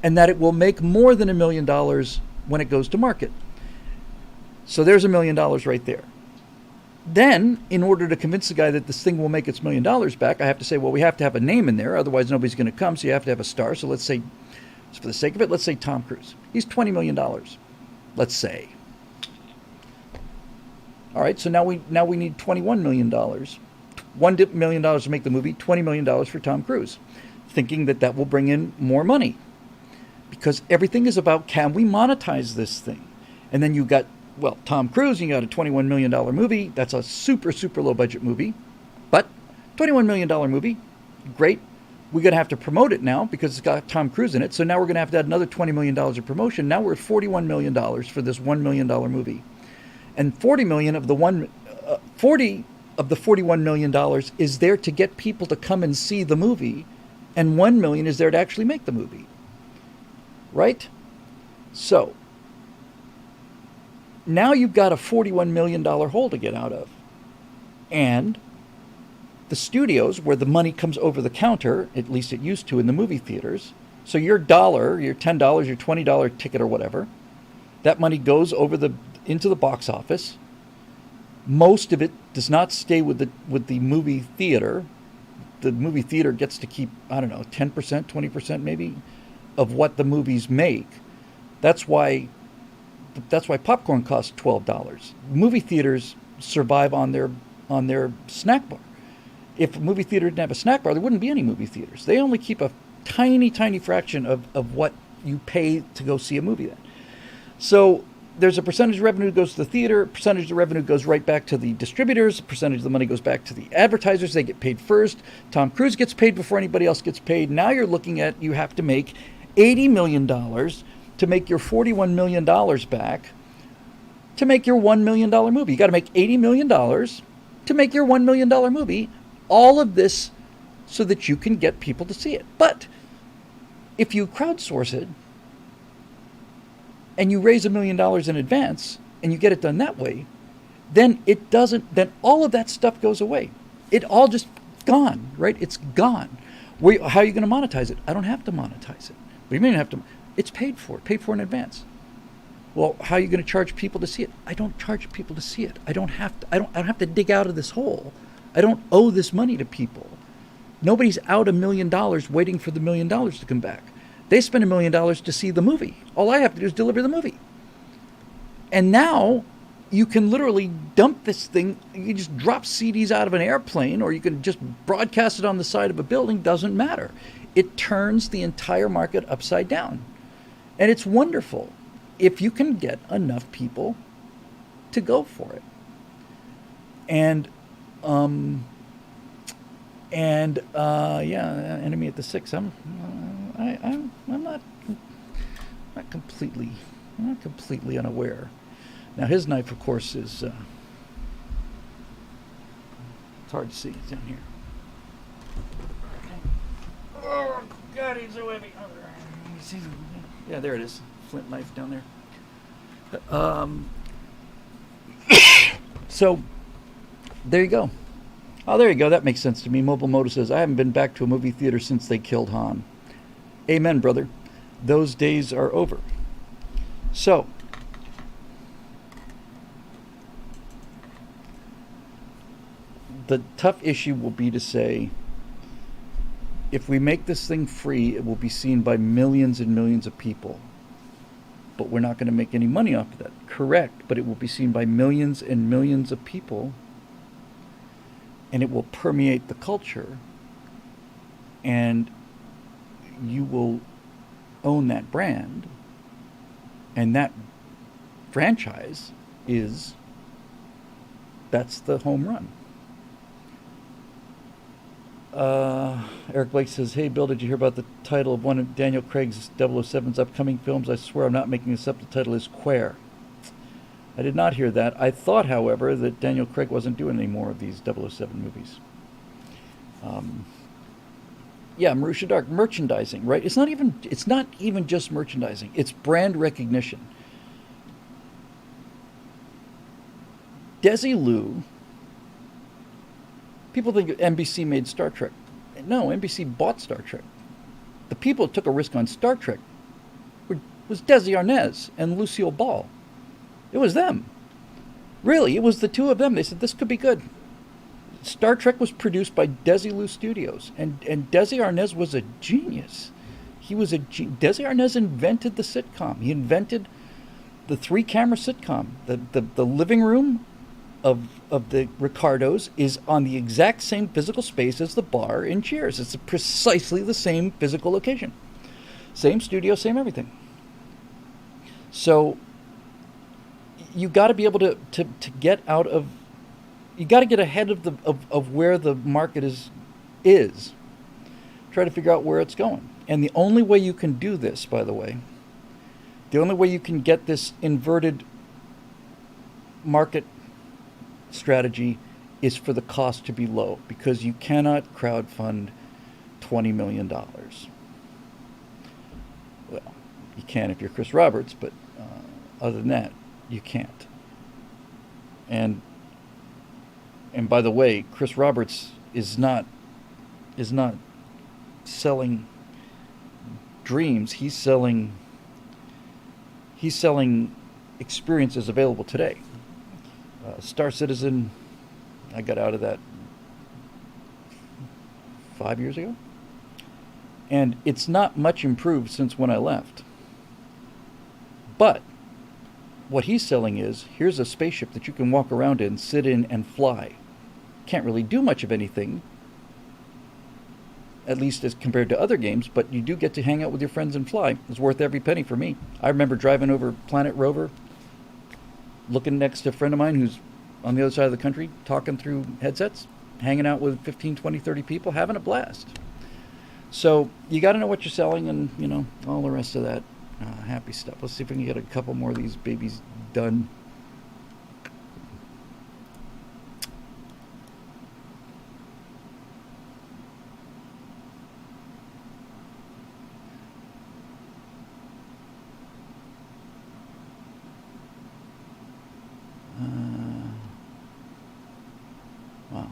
and that it will make more than $1 million when it goes to market. So there's $1 million right there. Then, in order to convince the guy that this thing will make its $1 million back, I have to say, well, we have to have a name in there, otherwise nobody's going to come. So you have to have a star. So let's say, just for the sake of it, let's say Tom Cruise. He's $20 million. Let's say. All right. So now we need $21 million. $1 million to make the movie. $20 million for Tom Cruise, thinking that will bring in more money, because everything is about, can we monetize this thing? And then you got, well, Tom Cruise, you got a $21 million movie. That's a super, super low budget movie, but $21 million movie, great. We're going to have to promote it now because it's got Tom Cruise in it. So now we're going to have to add another $20 million of promotion. Now we're at $41 million for this $1 million movie. And $40 of the $41 million is there to get people to come and see the movie, and $1 million is there to actually make the movie. Right? So now you've got a $41 million hole to get out of. And the studios, where the money comes over the counter, at least it used to in the movie theaters, so your $1, your $10, your $20 ticket or whatever, that money goes into the box office. Most of it does not stay with the movie theater. The movie theater gets to keep, I don't know, 10%, 20% maybe of what the movies make. That's why That's why popcorn costs $12. Movie theaters survive on their snack bar. If a movie theater didn't have a snack bar, there wouldn't be any movie theaters. They only keep a tiny, tiny fraction of what you pay to go see a movie then. So there's a percentage of revenue that goes to the theater, percentage of revenue goes right back to the distributors, percentage of the money goes back to the advertisers, they get paid first. Tom Cruise gets paid before anybody else gets paid. Now you're looking at, you have to make $80 million to make your $41 million back to make your $1 million movie. You got to make $80 million to make your $1 million movie. All of this so that you can get people to see it. But if you crowdsource it and you raise $1 million in advance and you get it done that way, then then all of that stuff goes away. It all just gone, right? It's gone. How are you going to monetize it? I don't have to monetize it. What do you mean I have to? It's paid for in advance. Well, how are you going to charge people to see it? I don't charge people to see it. I don't have to dig out of this hole. I don't owe this money to people. Nobody's out $1 million waiting for the $1 million to come back. They spend $1 million to see the movie. All I have to do is deliver the movie. And now you can literally dump this thing. You can just drop CDs out of an airplane, or you can just broadcast it on the side of a building. Doesn't matter. It turns the entire market upside down. And it's wonderful if you can get enough people to go for it. And enemy at the six. I'm not completely unaware. Now his knife, of course, is it's hard to see. It's down here. Oh God, he's so heavy. Yeah, there it is. Flint knife down there. So there you go. Oh, there you go. That makes sense to me. Mobile Moto says, I haven't been back to a movie theater since they killed Han. Amen, brother. Those days are over. So, the tough issue will be to say, if we make this thing free, it will be seen by millions and millions of people. But we're not going to make any money off of that. Correct, but it will be seen by millions and millions of people, and it will permeate the culture, and you will own that brand, and that franchise that's the home run. Eric Blake says, hey Bill, did you hear about the title of one of Daniel Craig's 007's upcoming films? I swear I'm not making this up. The title is Queer. I did not hear that. I thought, however, that Daniel Craig wasn't doing any more of these 007 movies. Marusha Dark, merchandising, right? It's not even just merchandising. It's brand recognition. Desi Lu, people think NBC made Star Trek. No, NBC bought Star Trek. The people that took a risk on Star Trek was Desi Arnaz and Lucille Ball. It was them. Really, it was the two of them. They said, this could be good. Star Trek was produced by Desilu Studios, and Desi Arnaz was a genius. Desi Arnaz invented the sitcom. He invented the 3-camera sitcom. The living room of the Ricardos is on the exact same physical space as the bar in Cheers. It's precisely the same physical location. Same studio, same everything. So you got to be able to get out of, you got to get ahead of where the market is. Try to figure out where it's going. And the only way you can do this, by the way, the only way you can get this inverted market strategy is for the cost to be low, because you cannot crowdfund $20 million. Well, you can if you're Chris Roberts, but other than that, you can't. And by the way, Chris Roberts is not selling dreams. He's selling experiences available today. Star Citizen, I got out of that 5 years ago, and it's not much improved since when I left. But What he's selling is, here's a spaceship that you can walk around in, sit in, and fly. Can't really do much of anything, at least as compared to other games, but you do get to hang out with your friends and fly. It's worth every penny for me. I remember driving over Planet Rover, looking next to a friend of mine who's on the other side of the country, talking through headsets, hanging out with 15, 20, 30 people, having a blast. So you got to know what you're selling and, all the rest of that happy stuff. Let's see if we can get a couple more of these babies done. Wow.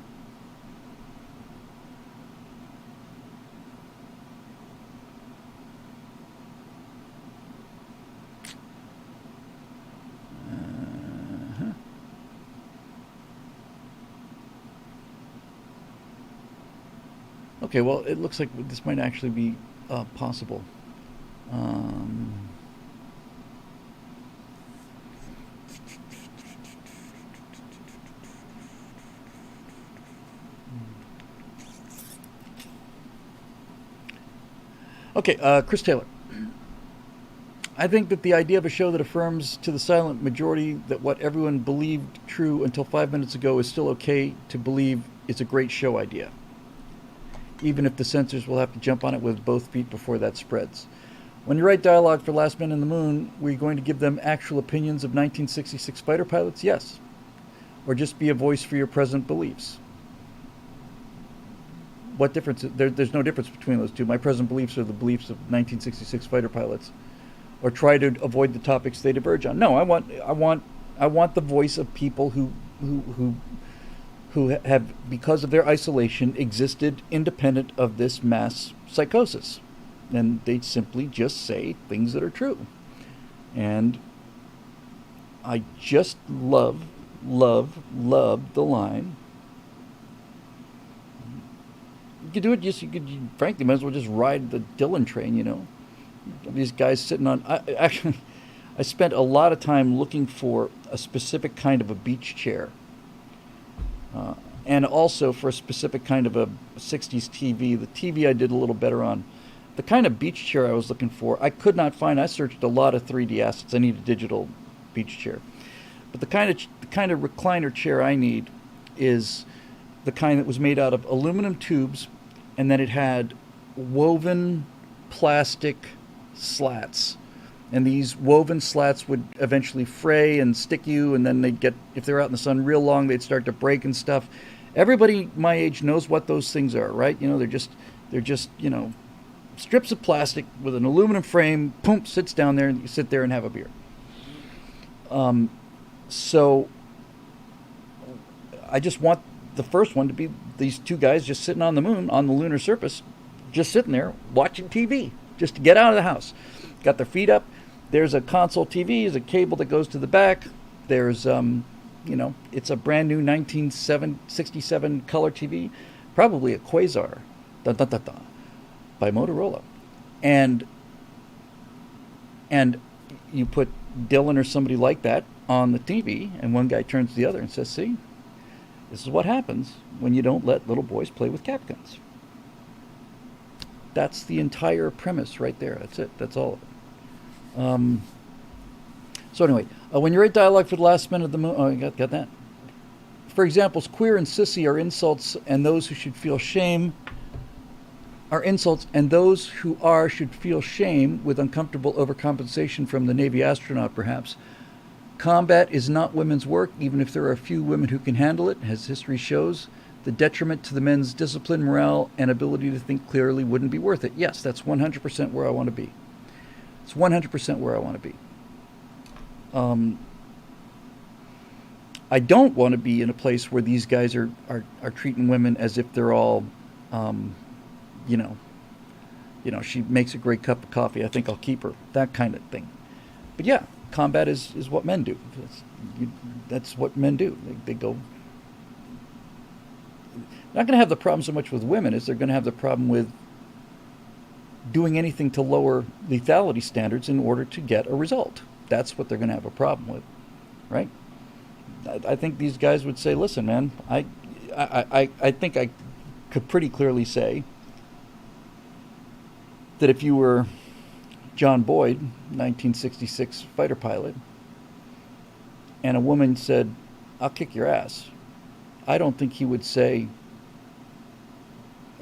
Okay, well, it looks like this might actually be possible. Um, okay, Chris Taylor. I think that the idea of a show that affirms to the silent majority that what everyone believed true until 5 minutes ago is still okay to believe is a great show idea, even if the censors will have to jump on it with both feet before that spreads. When you write dialogue for Last Men in the Moon, were you going to give them actual opinions of 1966 fighter pilots? Yes. Or just be a voice for your present beliefs? What difference? There's no difference between those two. My present beliefs are the beliefs of 1966 fighter pilots. Or try to avoid the topics they diverge on. No, I want the voice of people who have, because of their isolation, existed independent of this mass psychosis. And they simply just say things that are true. And I just love the line. You could do it just, you frankly might as well just ride the Dylan train, These guys sitting on, I spent a lot of time looking for a specific kind of a beach chair. And also for a specific kind of a 60s TV. The TV I did a little better on. The kind of beach chair I was looking for, I could not find. I searched a lot of 3D assets. I need a digital beach chair. But the kind of recliner chair I need is the kind that was made out of aluminum tubes, and then it had woven plastic slats. And these woven slats would eventually fray and stick you, and then they'd get, if they're out in the sun real long, they'd start to break and stuff. Everybody my age knows what those things are, right? They're just strips of plastic with an aluminum frame. Boom, sits down there, and you sit there and have a beer. So I just want the first one to be these two guys just sitting on the moon, on the lunar surface, just sitting there watching TV, just to get out of the house. Got their feet up. There's a console TV. There's a cable that goes to the back. There's, it's a brand new 1967 color TV, probably a Quasar, by Motorola, and you put Dylan or somebody like that on the TV, and one guy turns to the other and says, "See, this is what happens when you don't let little boys play with cap guns." That's the entire premise right there. That's it. That's all of it. So anyway, when you write dialogue for the Last Men of the Moon, you got that. For example, queer and sissy are insults, and those who should feel shame are insults, and those who are should feel shame with uncomfortable overcompensation from the Navy astronaut, perhaps. Combat is not women's work, even if there are a few women who can handle it, as history shows. The detriment to the men's discipline, morale, and ability to think clearly wouldn't be worth it. Yes, that's 100% where I want to be. It's 100% where I want to be. I don't want to be in a place where these guys are treating women as if they're all, she makes a great cup of coffee, I think I'll keep her. That kind of thing. But yeah, combat is what men do. That's what men do. They go. They're not going to have the problem so much with women as they're going to have the problem with doing anything to lower lethality standards in order to get a result. that's what they're going to have a problem with, right? I think these guys would say, listen, man, I think I could pretty clearly say that if you were John Boyd, 1966 fighter pilot, and a woman said, I'll kick your ass, I don't think he would say,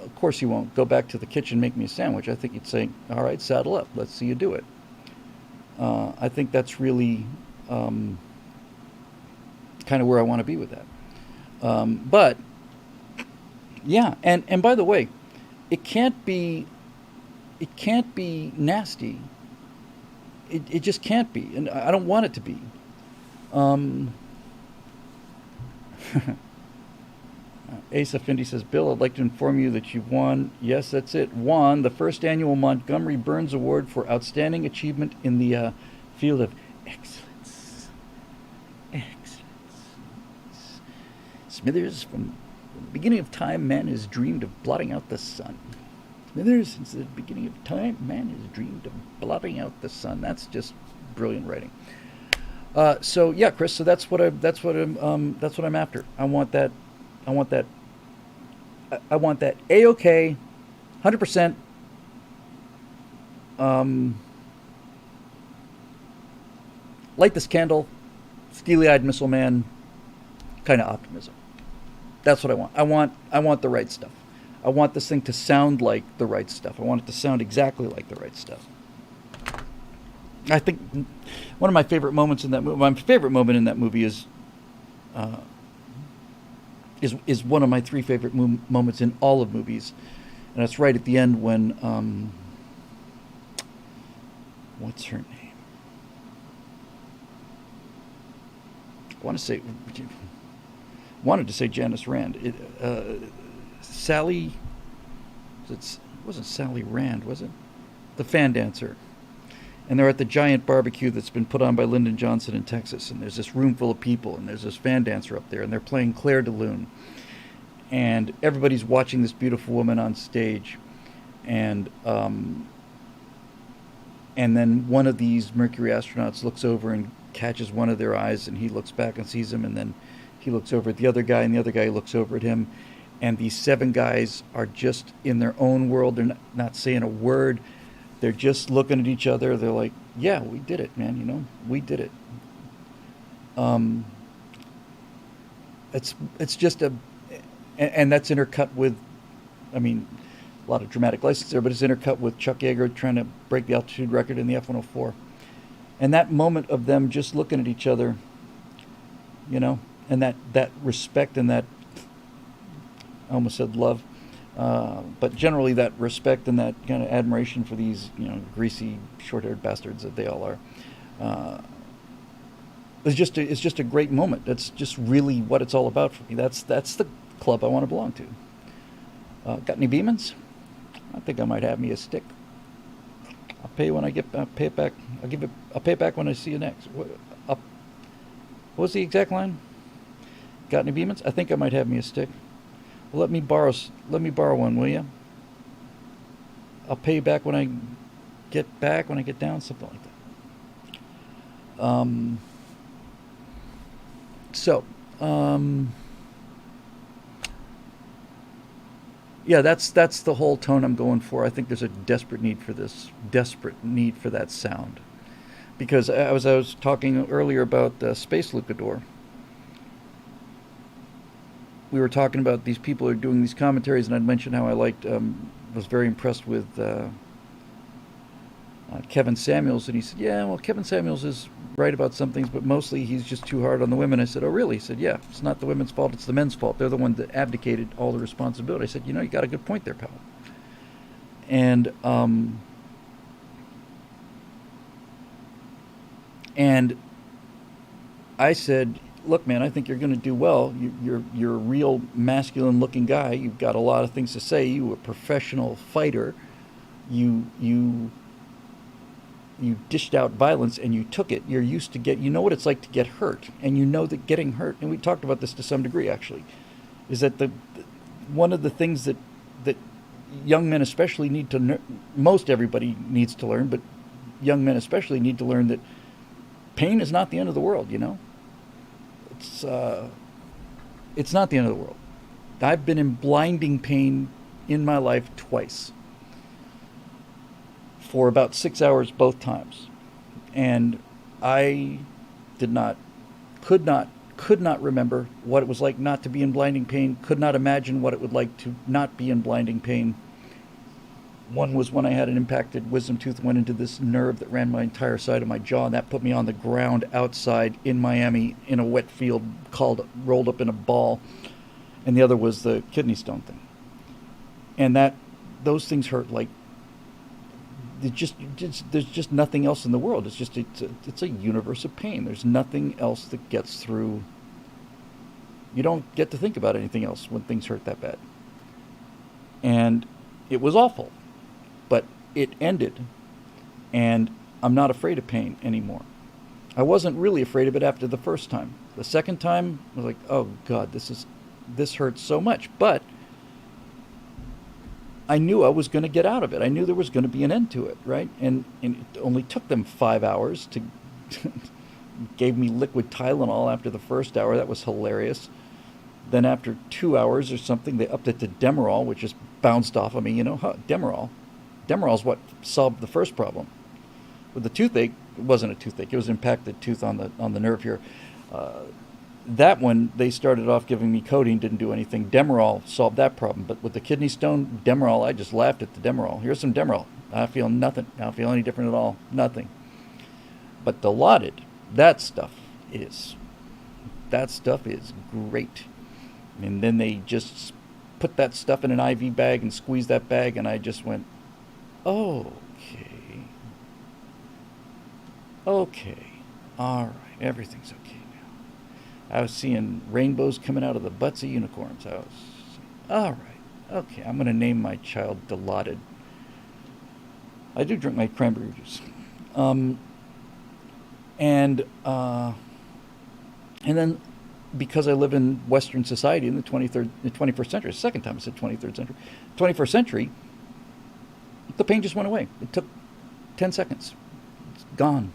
of course you won't, go back to the kitchen, make me a sandwich. I think he'd say, all right, saddle up, let's see you do it. I think that's really kind of where I want to be with that. But yeah, and by the way, it can't be nasty. It just can't be, and I don't want it to be. Asa Findi says, Bill, I'd like to inform you that you've won. Yes, that's it. Won the first annual Montgomery Burns Award for Outstanding Achievement in the field of excellence. Excellence. Smithers, from the beginning of time, man has dreamed of blotting out the sun. Smithers, since the beginning of time, man has dreamed of blotting out the sun. That's just brilliant writing. So yeah, Chris. So that's what I'm after. I want that A-OK, 100%. Light this candle, steely-eyed missile man, kind of optimism. That's what I want. I want the right stuff. I want this thing to sound like the right stuff. I want it to sound exactly like the right stuff. I think one of my favorite moments in that movie, my favorite moment in that movie is one of my three favorite moments in all of movies, and it's right at the end when what's her name? Wanted to say Janice Rand. Sally. It wasn't Sally Rand, was it? The fan dancer. And they're at the giant barbecue that's been put on by Lyndon Johnson in Texas. And there's this room full of people, and there's this fan dancer up there, and they're playing Claire de Lune. And everybody's watching this beautiful woman on stage. And then one of these Mercury astronauts looks over and catches one of their eyes, and he looks back and sees him, and then he looks over at the other guy, and the other guy looks over at him. And these 7 guys are just in their own world. They're not saying a word. They're just looking at each other. They're like, yeah, we did it, man. You know, we did it. It's just and that's intercut with, I mean, a lot of dramatic license there, but it's intercut with Chuck Yeager trying to break the altitude record in the F-104. And that moment of them just looking at each other, you know, and that respect and that, I almost said love, but generally that respect and that kind of admiration for these, you know, greasy, short-haired bastards that they all are, it's just a great moment. That's just really what it's all about for me. That's the club I want to belong to. Got any Beemans? I think I might have me a stick. I'll pay when I'll pay it back. I'll pay it back when I see you next. What was the exact line? Got any Beemans? I think I might have me a stick. Well, let me borrow one, will you? I'll pay you back when I get down, something like that. Yeah, that's the whole tone I'm going for. I think there's a desperate need for that sound, because I was talking earlier about Space Lucador. We were talking about these people who are doing these commentaries, and I'd mentioned how I was very impressed with Kevin Samuels, and he said, yeah, well, Kevin Samuels is right about some things, but mostly he's just too hard on the women. I said, oh, really? He said, yeah, it's not the women's fault, it's the men's fault. They're the ones that abdicated all the responsibility. I said, you know, you got a good point there, pal. And I said, look, man, I think you're going to do well. You're a real masculine-looking guy. You've got a lot of things to say. You're a professional fighter. You dished out violence and you took it. You're used to you know what it's like to get hurt, and you know that getting hurt, and we talked about this to some degree actually, is that one of the things that young men especially need to most everybody needs to learn, but young men especially need to learn that pain is not the end of the world, it's not the end of the world. I've been in blinding pain in my life twice for about 6 hours both times. And I did not, could not remember what it was like not to be in blinding pain, could not imagine what it would like to not be in blinding pain. One was when I had an impacted wisdom tooth, went into this nerve that ran my entire side of my jaw, and that put me on the ground outside in Miami in a wet field, rolled up in a ball. And the other was the kidney stone thing. And those things hurt like, there's just nothing else in the world. It's a universe of pain. There's nothing else that gets through. You don't get to think about anything else when things hurt that bad. And it was awful, but it ended, and I'm not afraid of pain anymore. I wasn't really afraid of it after the first time. The second time, I was like, oh God, this hurts so much. But I knew I was going to get out of it. I knew there was going to be an end to it, right? And it only took them 5 hours to gave me liquid Tylenol after the first hour. That was hilarious. Then after 2 hours or something, they upped it to Demerol, which just bounced off of me. Demerol. Demerol is what solved the first problem. With the toothache, it wasn't a toothache. It was an impacted tooth on the nerve here. That one, they started off giving me codeine, didn't do anything. Demerol solved that problem. But with the kidney stone, Demerol, I just laughed at the Demerol. Here's some Demerol. I feel nothing. I don't feel any different at all. Nothing. But Dilaudid, that stuff is great. And then they just put that stuff in an IV bag and squeezed that bag, and I just went, okay, all right, everything's okay. I was seeing rainbows coming out of the butts of unicorns. I was, all right, okay, I'm going to name my child Dilaudid. I do drink my cranberry juice. And then because I live in Western society in the 21st century, the second time I said 23rd century, 21st century, the pain just went away. It took 10 seconds. It's gone.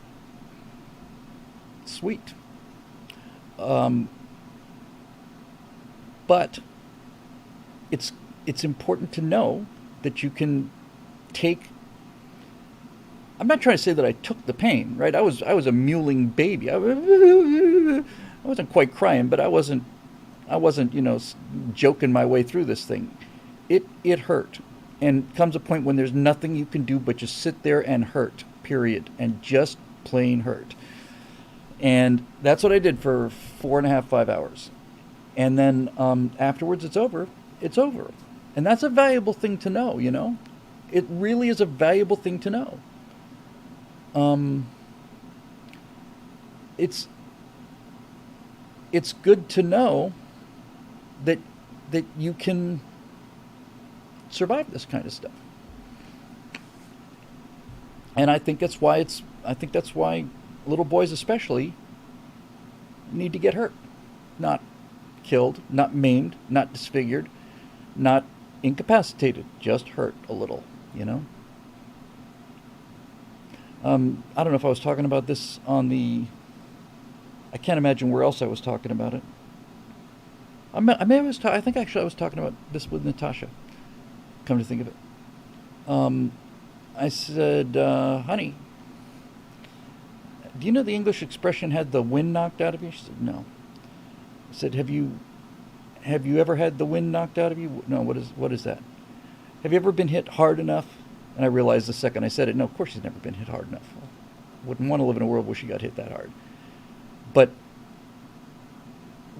Sweet. But it's important to know that you can take. I'm not trying to say that I took the pain, right? I was a mewling baby. I wasn't quite crying, but I wasn't joking my way through this thing. It hurt, and comes a point when there's nothing you can do but just sit there and hurt. Period, and just plain hurt. And that's what I did for 4.5, 5 hours. And then afterwards, it's over. It's over. And that's a valuable thing to know, It really is a valuable thing to know. It's good to know that you can survive this kind of stuff. And I think that's why little boys especially need to get hurt. Not killed, not maimed, not disfigured, not incapacitated, just hurt a little, I don't know if I was talking about this I can't imagine where else I was talking about it. I think actually I was talking about this with Natasha, come to think of it. I said, honey, do you know the English expression had the wind knocked out of you? She said, no. I said, have you ever had the wind knocked out of you? No, what is that? Have you ever been hit hard enough? And I realized the second I said it, no, of course she's never been hit hard enough. Wouldn't want to live in a world where she got hit that hard. But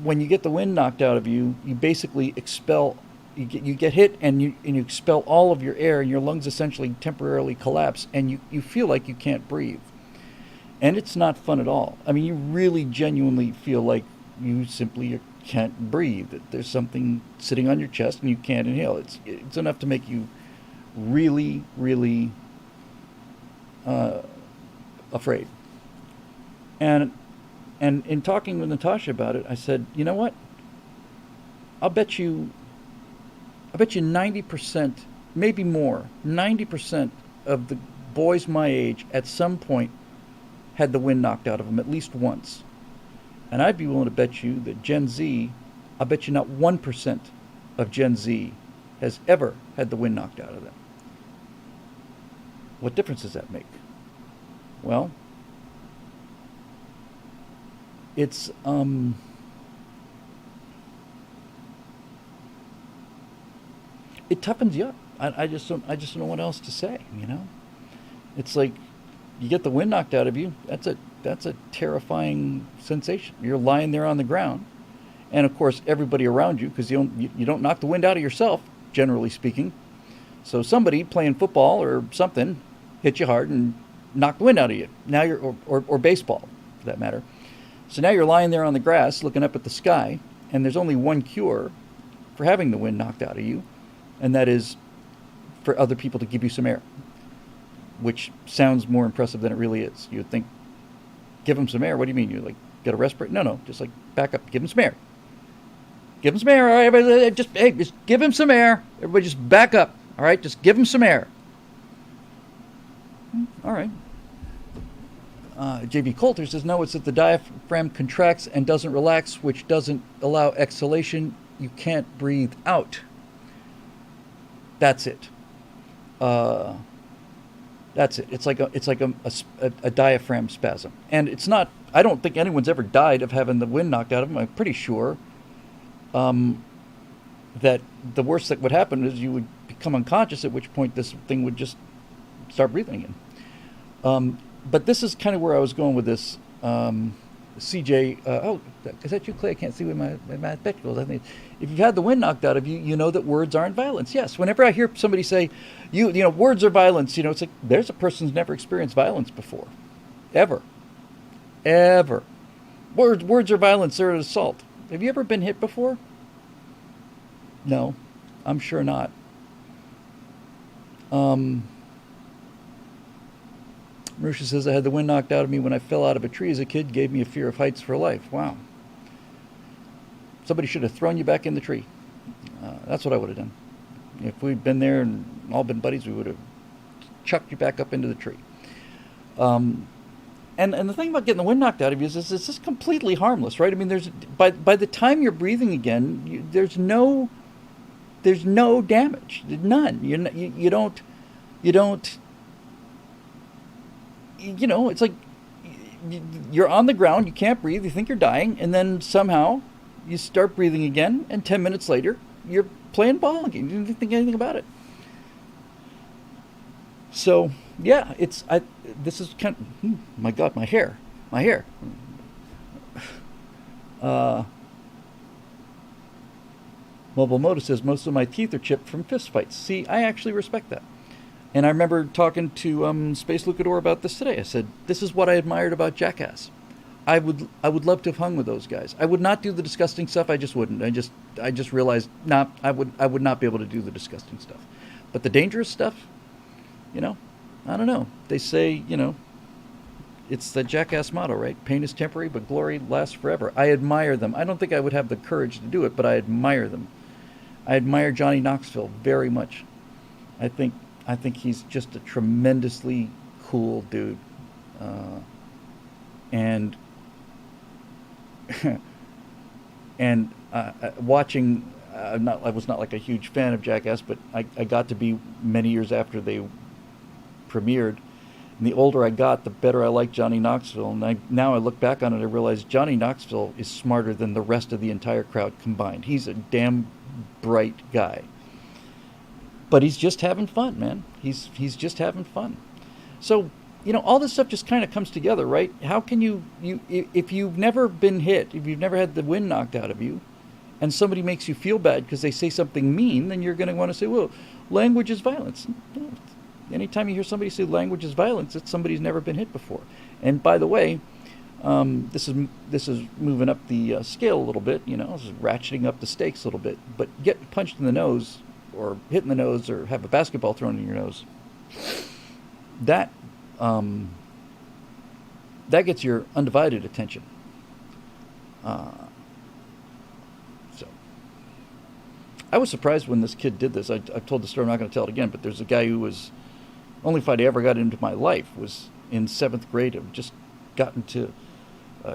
when you get the wind knocked out of you, you basically expel, you get hit and you expel all of your air, and your lungs essentially temporarily collapse, and you feel like you can't breathe. And it's not fun at all. I mean, you really genuinely feel like you simply can't breathe. That there's something sitting on your chest and you can't inhale. It's enough to make you really, really afraid. And in talking with Natasha about it, I said, you know what? I'll bet you 90%, maybe more, 90% of the boys my age at some point had the wind knocked out of them at least once. And I'd be willing to bet you that Gen Z, I bet you not 1% of Gen Z has ever had the wind knocked out of them. What difference does that make? Well, it's it toughens you up. I just don't know what else to say, you know? It's like you get the wind knocked out of you, that's a terrifying sensation. You're lying there on the ground, and of course everybody around you, because you don't knock the wind out of yourself, generally speaking. So somebody playing football or something hit you hard and knocked the wind out of you. Now you're or baseball, for that matter. So now you're lying there on the grass looking up at the sky, and there's only one cure for having the wind knocked out of you, and that is for other people to give you some air, which sounds more impressive than it really is. You would think, give them some air. What do you mean? You like get a respirator? No, just like back up, give them some air. Give them some air. All right, everybody, just give him some air. Everybody just back up. All right, just give him some air. All right. J.B. Coulter says, no, it's that the diaphragm contracts and doesn't relax, which doesn't allow exhalation. You can't breathe out. That's it. That's it. It's like a diaphragm spasm, and it's not. I don't think anyone's ever died of having the wind knocked out of them. I'm pretty sure that the worst that would happen is you would become unconscious, at which point this thing would just start breathing again. But this is kind of where I was going with this. CJ, oh, is that you, Clay? I can't see with my spectacles. I think if you've had the wind knocked out of you, you know that words aren't violence. Yes, whenever I hear somebody say, you know, words are violence, you know, it's like there's a person who's never experienced violence before, ever. Words are violence. They're an assault. Have you ever been hit before? No, I'm sure not. Marusha says, I had the wind knocked out of me when I fell out of a tree as a kid, gave me a fear of heights for life. Wow. Somebody should have thrown you back in the tree. That's what I would have done. If we'd been there and all been buddies, we would have chucked you back up into the tree. And the thing about getting the wind knocked out of you is it's just completely harmless, right? I mean, there's by the time you're breathing again, there's no damage, none. You don't. You know, it's like you're on the ground, you can't breathe, you think you're dying, and then somehow you start breathing again, and 10 minutes later, you're playing ball again. You didn't think anything about it. So, yeah, this is kind of, my God, my hair. Mobile Moto says, most of my teeth are chipped from fist fights. See, I actually respect that. And I remember talking to Space Lucador about this today. I said, this is what I admired about Jackass. I would love to have hung with those guys. I would not do the disgusting stuff. I just wouldn't. I just realized, I would not be able to do the disgusting stuff. But the dangerous stuff, you know, I don't know. They say, you know, it's the Jackass motto, right? Pain is temporary, but glory lasts forever. I admire them. I don't think I would have the courage to do it, but I admire them. I admire Johnny Knoxville very much. I think he's just a tremendously cool dude, and watching. I was not like a huge fan of Jackass, but I got to be many years after they premiered. And the older I got, the better I liked Johnny Knoxville. And now I look back on it, I realize Johnny Knoxville is smarter than the rest of the entire crowd combined. He's a damn bright guy. But he's just having fun, man. He's just having fun. So, you know, all this stuff just kind of comes together, right? How can you if you've never been hit, if you've never had the wind knocked out of you, and somebody makes you feel bad because they say something mean, then you're going to want to say, well, language is violence. No. Anytime you hear somebody say language is violence, it's somebody who's never been hit before. And by the way, this is moving up the scale a little bit, you know, this is ratcheting up the stakes a little bit. But getting punched in the nose, or hit in the nose, or have a basketball thrown in your nose, that gets your undivided attention. So I was surprised when this kid did this. I've told the story, I'm not going to tell it again, but there's a guy who was, only fight I ever got into my life was in 7th grade of just got into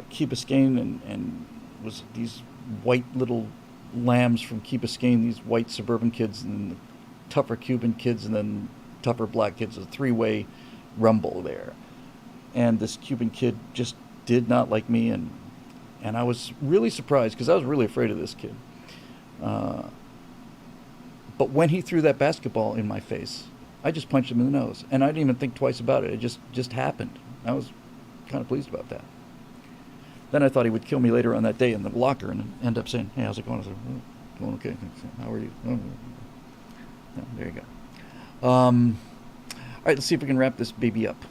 Key Biscayne and was these white little lambs from Key Biscayne, these white suburban kids, and the tougher Cuban kids, and then tougher black kids. A three-way rumble there. And this Cuban kid just did not like me, and I was really surprised because I was really afraid of this kid. But when he threw that basketball in my face, I just punched him in the nose, and I didn't even think twice about it. It just happened. I was kind of pleased about that. Then I thought he would kill me later on that day in the locker and end up saying, "Hey, how's it going?" I said, "Oh, going okay. How are you?" Oh. Yeah, there you go. All right, let's see if we can wrap this baby up.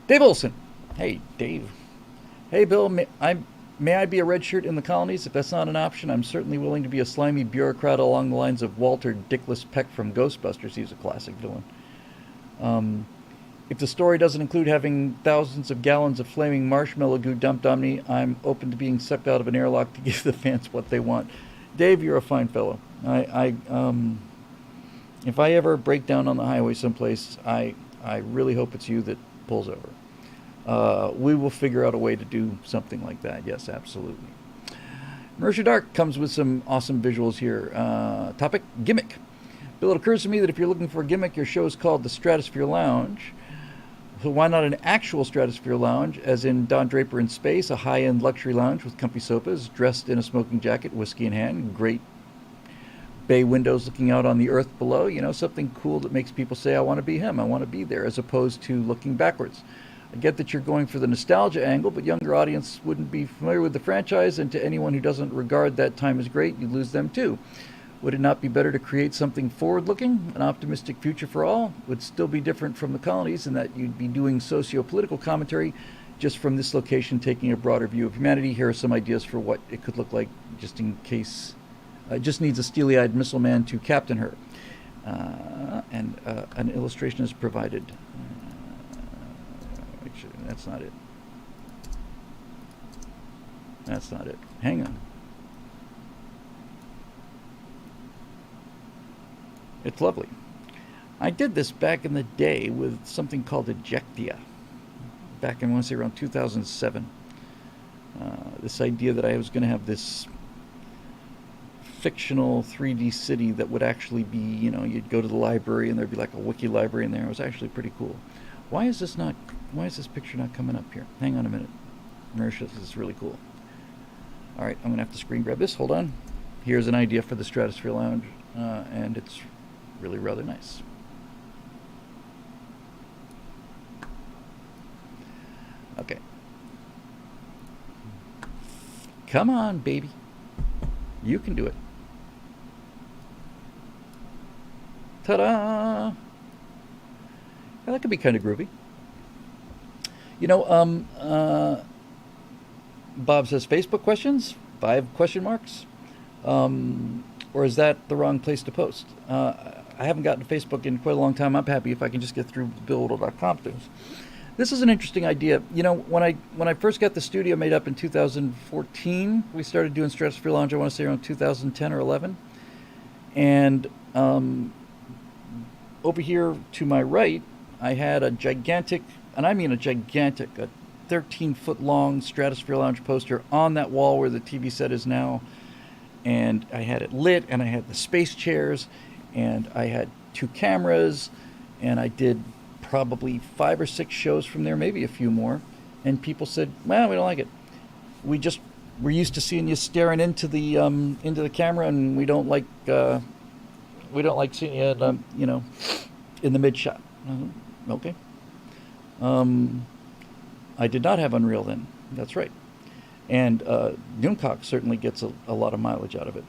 Dave Olson. Hey, Dave. Hey, Bill, may I be a red shirt in the colonies? If that's not an option, I'm certainly willing to be a slimy bureaucrat along the lines of Walter Dickless Peck from Ghostbusters. He's a classic villain. If the story doesn't include having thousands of gallons of flaming marshmallow goo dumped on me, I'm open to being sucked out of an airlock to give the fans what they want. Dave, you're a fine fellow. If I ever break down on the highway someplace, I really hope it's you that pulls over. We will figure out a way to do something like that. Yes, absolutely. Marisha Dark comes with some awesome visuals here. Topic, gimmick. Bill, it occurs to me that if you're looking for a gimmick, your show is called the Stratosphere Lounge. So why not an actual Stratosphere Lounge, as in Don Draper in Space, a high-end luxury lounge with comfy sofas, dressed in a smoking jacket, whiskey in hand, great bay windows looking out on the earth below, you know, something cool that makes people say, I want to be him, I want to be there, as opposed to looking backwards. I get that you're going for the nostalgia angle, but younger audience wouldn't be familiar with the franchise, and to anyone who doesn't regard that time as great, you'd lose them too. Would it not be better to create something forward-looking, an optimistic future for all? Would still be different from the colonies in that you'd be doing socio-political commentary just from this location, taking a broader view of humanity. Here are some ideas for what it could look like, just in case. Just needs a steely-eyed missile man to captain her. And an illustration is provided. Actually, that's not it. That's not it. Hang on. It's lovely. I did this back in the day with something called Ejectia. Back in, I want to say, around 2007. This idea that I was going to have this fictional 3D city that would actually be, you know, you'd go to the library and there'd be like a wiki library in there. It was actually pretty cool. Why is this picture not coming up here? Hang on a minute. Marisha, this is really cool. All right, I'm going to have to screen grab this. Hold on. Here's an idea for the Stratosphere Lounge, and it's really rather nice. Okay. Come on, baby. You can do it. Ta-da! Yeah, that could be kind of groovy. You know, Bob says, Facebook questions? 5 question marks? Or is that the wrong place to post? I haven't gotten to Facebook in quite a long time. I'm happy if I can just get through BillWhittle.com things. This is an interesting idea. You know, when I first got the studio made up in 2014, we started doing Stratosphere Lounge, I want to say around 2010 or 11. And over here to my right, I had a gigantic, and I mean a gigantic, a 13-foot long Stratosphere Lounge poster on that wall where the TV set is now. And I had it lit, and I had the space chairs, and I had 2 cameras, and I did probably 5 or 6 shows from there, maybe a few more. And people said, "Well, we don't like it. We're used to seeing you staring into the camera, and we don't like seeing you, you know, in the mid shot." Okay. I did not have Unreal then. That's right. And Nooncock certainly gets a lot of mileage out of it.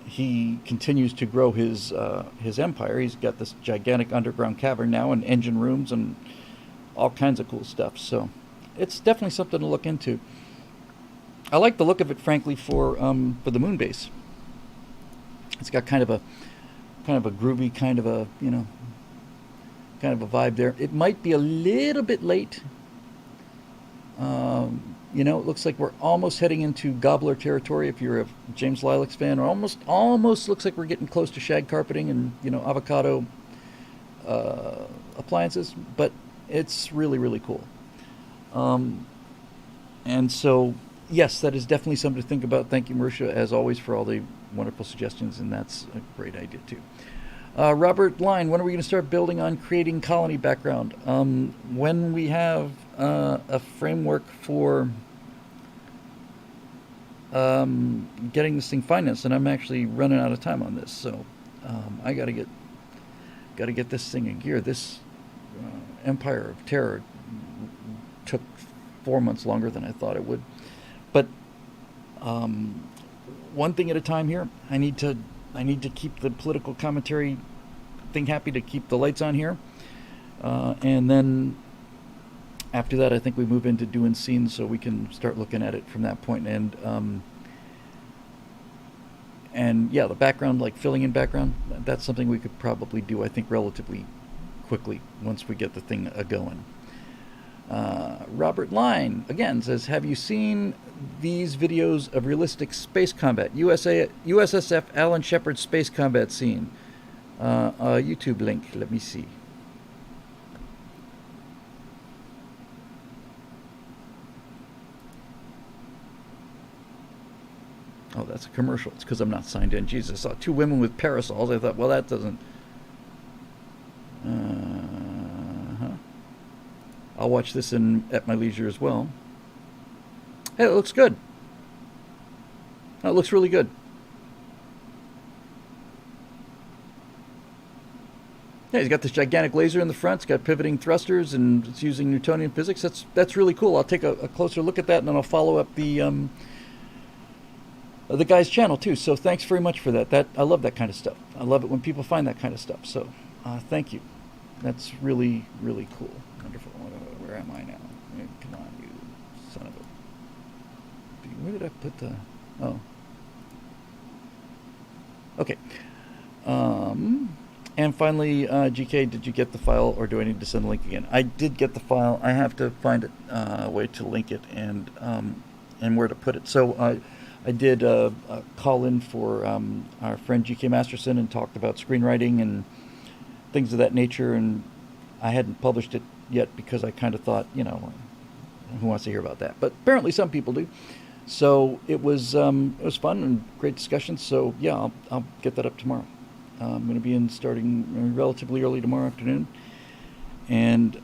He continues to grow his empire. He's got this gigantic underground cavern now, and engine rooms, and all kinds of cool stuff. So it's definitely something to look into. I like the look of it, frankly, for the moon base. It's got kind of a groovy kind of a vibe there. It might be a little bit late. You know, it looks like we're almost heading into Gobbler territory if you're a James Lilacs fan, or almost looks like we're getting close to shag carpeting and, you know, avocado appliances, but it's really, really cool. And so, yes, that is definitely something to think about. Thank you, Marisha, as always, for all the wonderful suggestions, and that's a great idea, too. Robert Line, when are we going to start building on creating colony background? When we have a framework for getting this thing financed, and I'm actually running out of time on this, so I got to get this thing in gear. This Empire of Terror took 4 months longer than I thought it would, but one thing at a time here. I need to keep the political commentary thing happy, to keep the lights on here, and then after that, I think we move into doing scenes, so we can start looking at it from that point. And yeah, the background, like filling in background, that's something we could probably do, I think, relatively quickly once we get the thing going. Robert Line again says, have you seen these videos of realistic space combat? USSF Alan Shepard space combat scene. YouTube link, let me see. Oh, that's a commercial. It's because I'm not signed in. Jesus, I saw two women with parasols. I thought, well, that doesn't... I'll watch this at my leisure as well. Hey, it looks good. It looks really good. Yeah, he's got this gigantic laser in the front. It's got pivoting thrusters, and it's using Newtonian physics. That's really cool. I'll take a closer look at that, and then I'll follow up the guy's channel too. So thanks very much for that. I love that kind of stuff. I love it when people find that kind of stuff. So thank you. That's really, really cool. Wonderful. Where am I now? Come on, you son of a... Where did I put the... Oh. Okay. And finally, GK, did you get the file, or do I need to send the link again? I did get the file. I have to find a way to link it and where to put it. So I did call in for our friend GK Masterson and talked about screenwriting and things of that nature, and I hadn't published it yet because I kind of thought, who wants to hear about that? But apparently some people do. So it was fun and great discussion. So yeah, I'll get that up tomorrow. I'm going to be starting relatively early tomorrow afternoon, and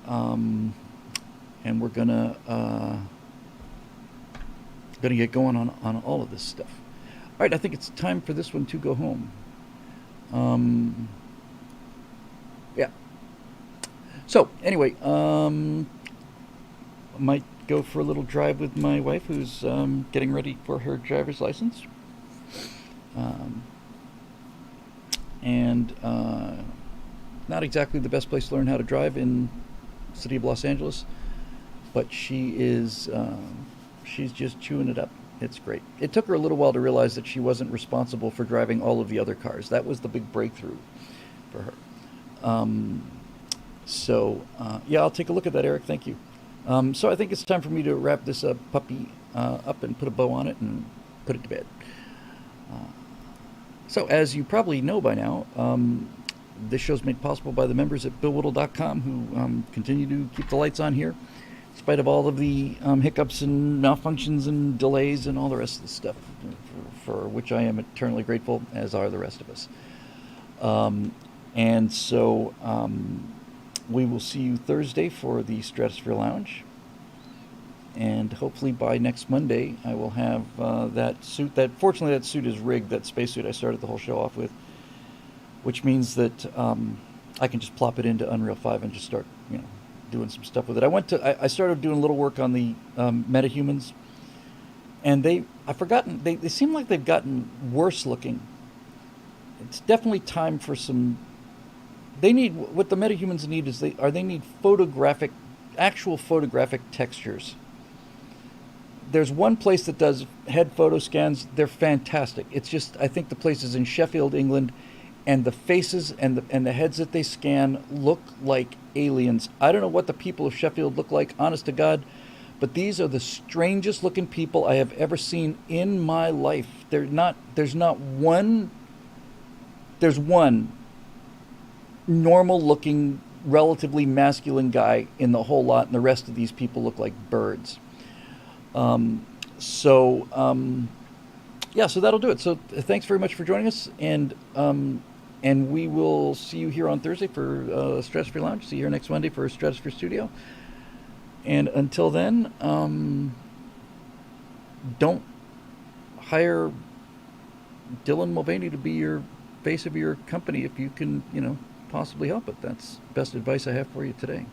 we're gonna get going on all of this stuff. All right, I think it's time for this one to go home. Yeah. So anyway, I might go for a little drive with my wife, who's getting ready for her driver's license. And not exactly the best place to learn how to drive in the city of Los Angeles, but she's just chewing it up. It's great. It took her a little while to realize that she wasn't responsible for driving all of the other cars. That was the big breakthrough for her. Yeah, I'll take a look at that, Eric. Thank you. So I think it's time for me to wrap this puppy up and put a bow on it and put it to bed. So as you probably know by now, this show's made possible by the members at BillWhittle.com, who continue to keep the lights on here, in spite of all of the hiccups and malfunctions and delays and all the rest of the stuff, for which I am eternally grateful, as are the rest of us. And so we will see you Thursday for the Stratosphere Lounge. And hopefully by next Monday, I will have that suit. Fortunately, that suit is rigged, that spacesuit I started the whole show off with, which means that I can just plop it into Unreal 5 and just start, doing some stuff with it. I started doing a little work on the metahumans, and they seem like they've gotten worse looking. It's definitely time for some. What the metahumans need is they need actual photographic textures. There's one place that does head photo scans. They're fantastic. It's just, I think the place is in Sheffield, England, and the faces and the heads that they scan look like aliens. I don't know what the people of Sheffield look like, honest to God, but these are the strangest looking people I have ever seen in my life. There's one normal looking relatively masculine guy in the whole lot, and the rest of these people look like birds. Um, so yeah, so that'll do it. So thanks very much for joining us, and we will see you here on Thursday for Stratosphere Lounge. See you here next Monday for Stratosphere Studio. And until then, don't hire Dylan Mulvaney to be your face of your company if you can, possibly help it. That's the best advice I have for you today.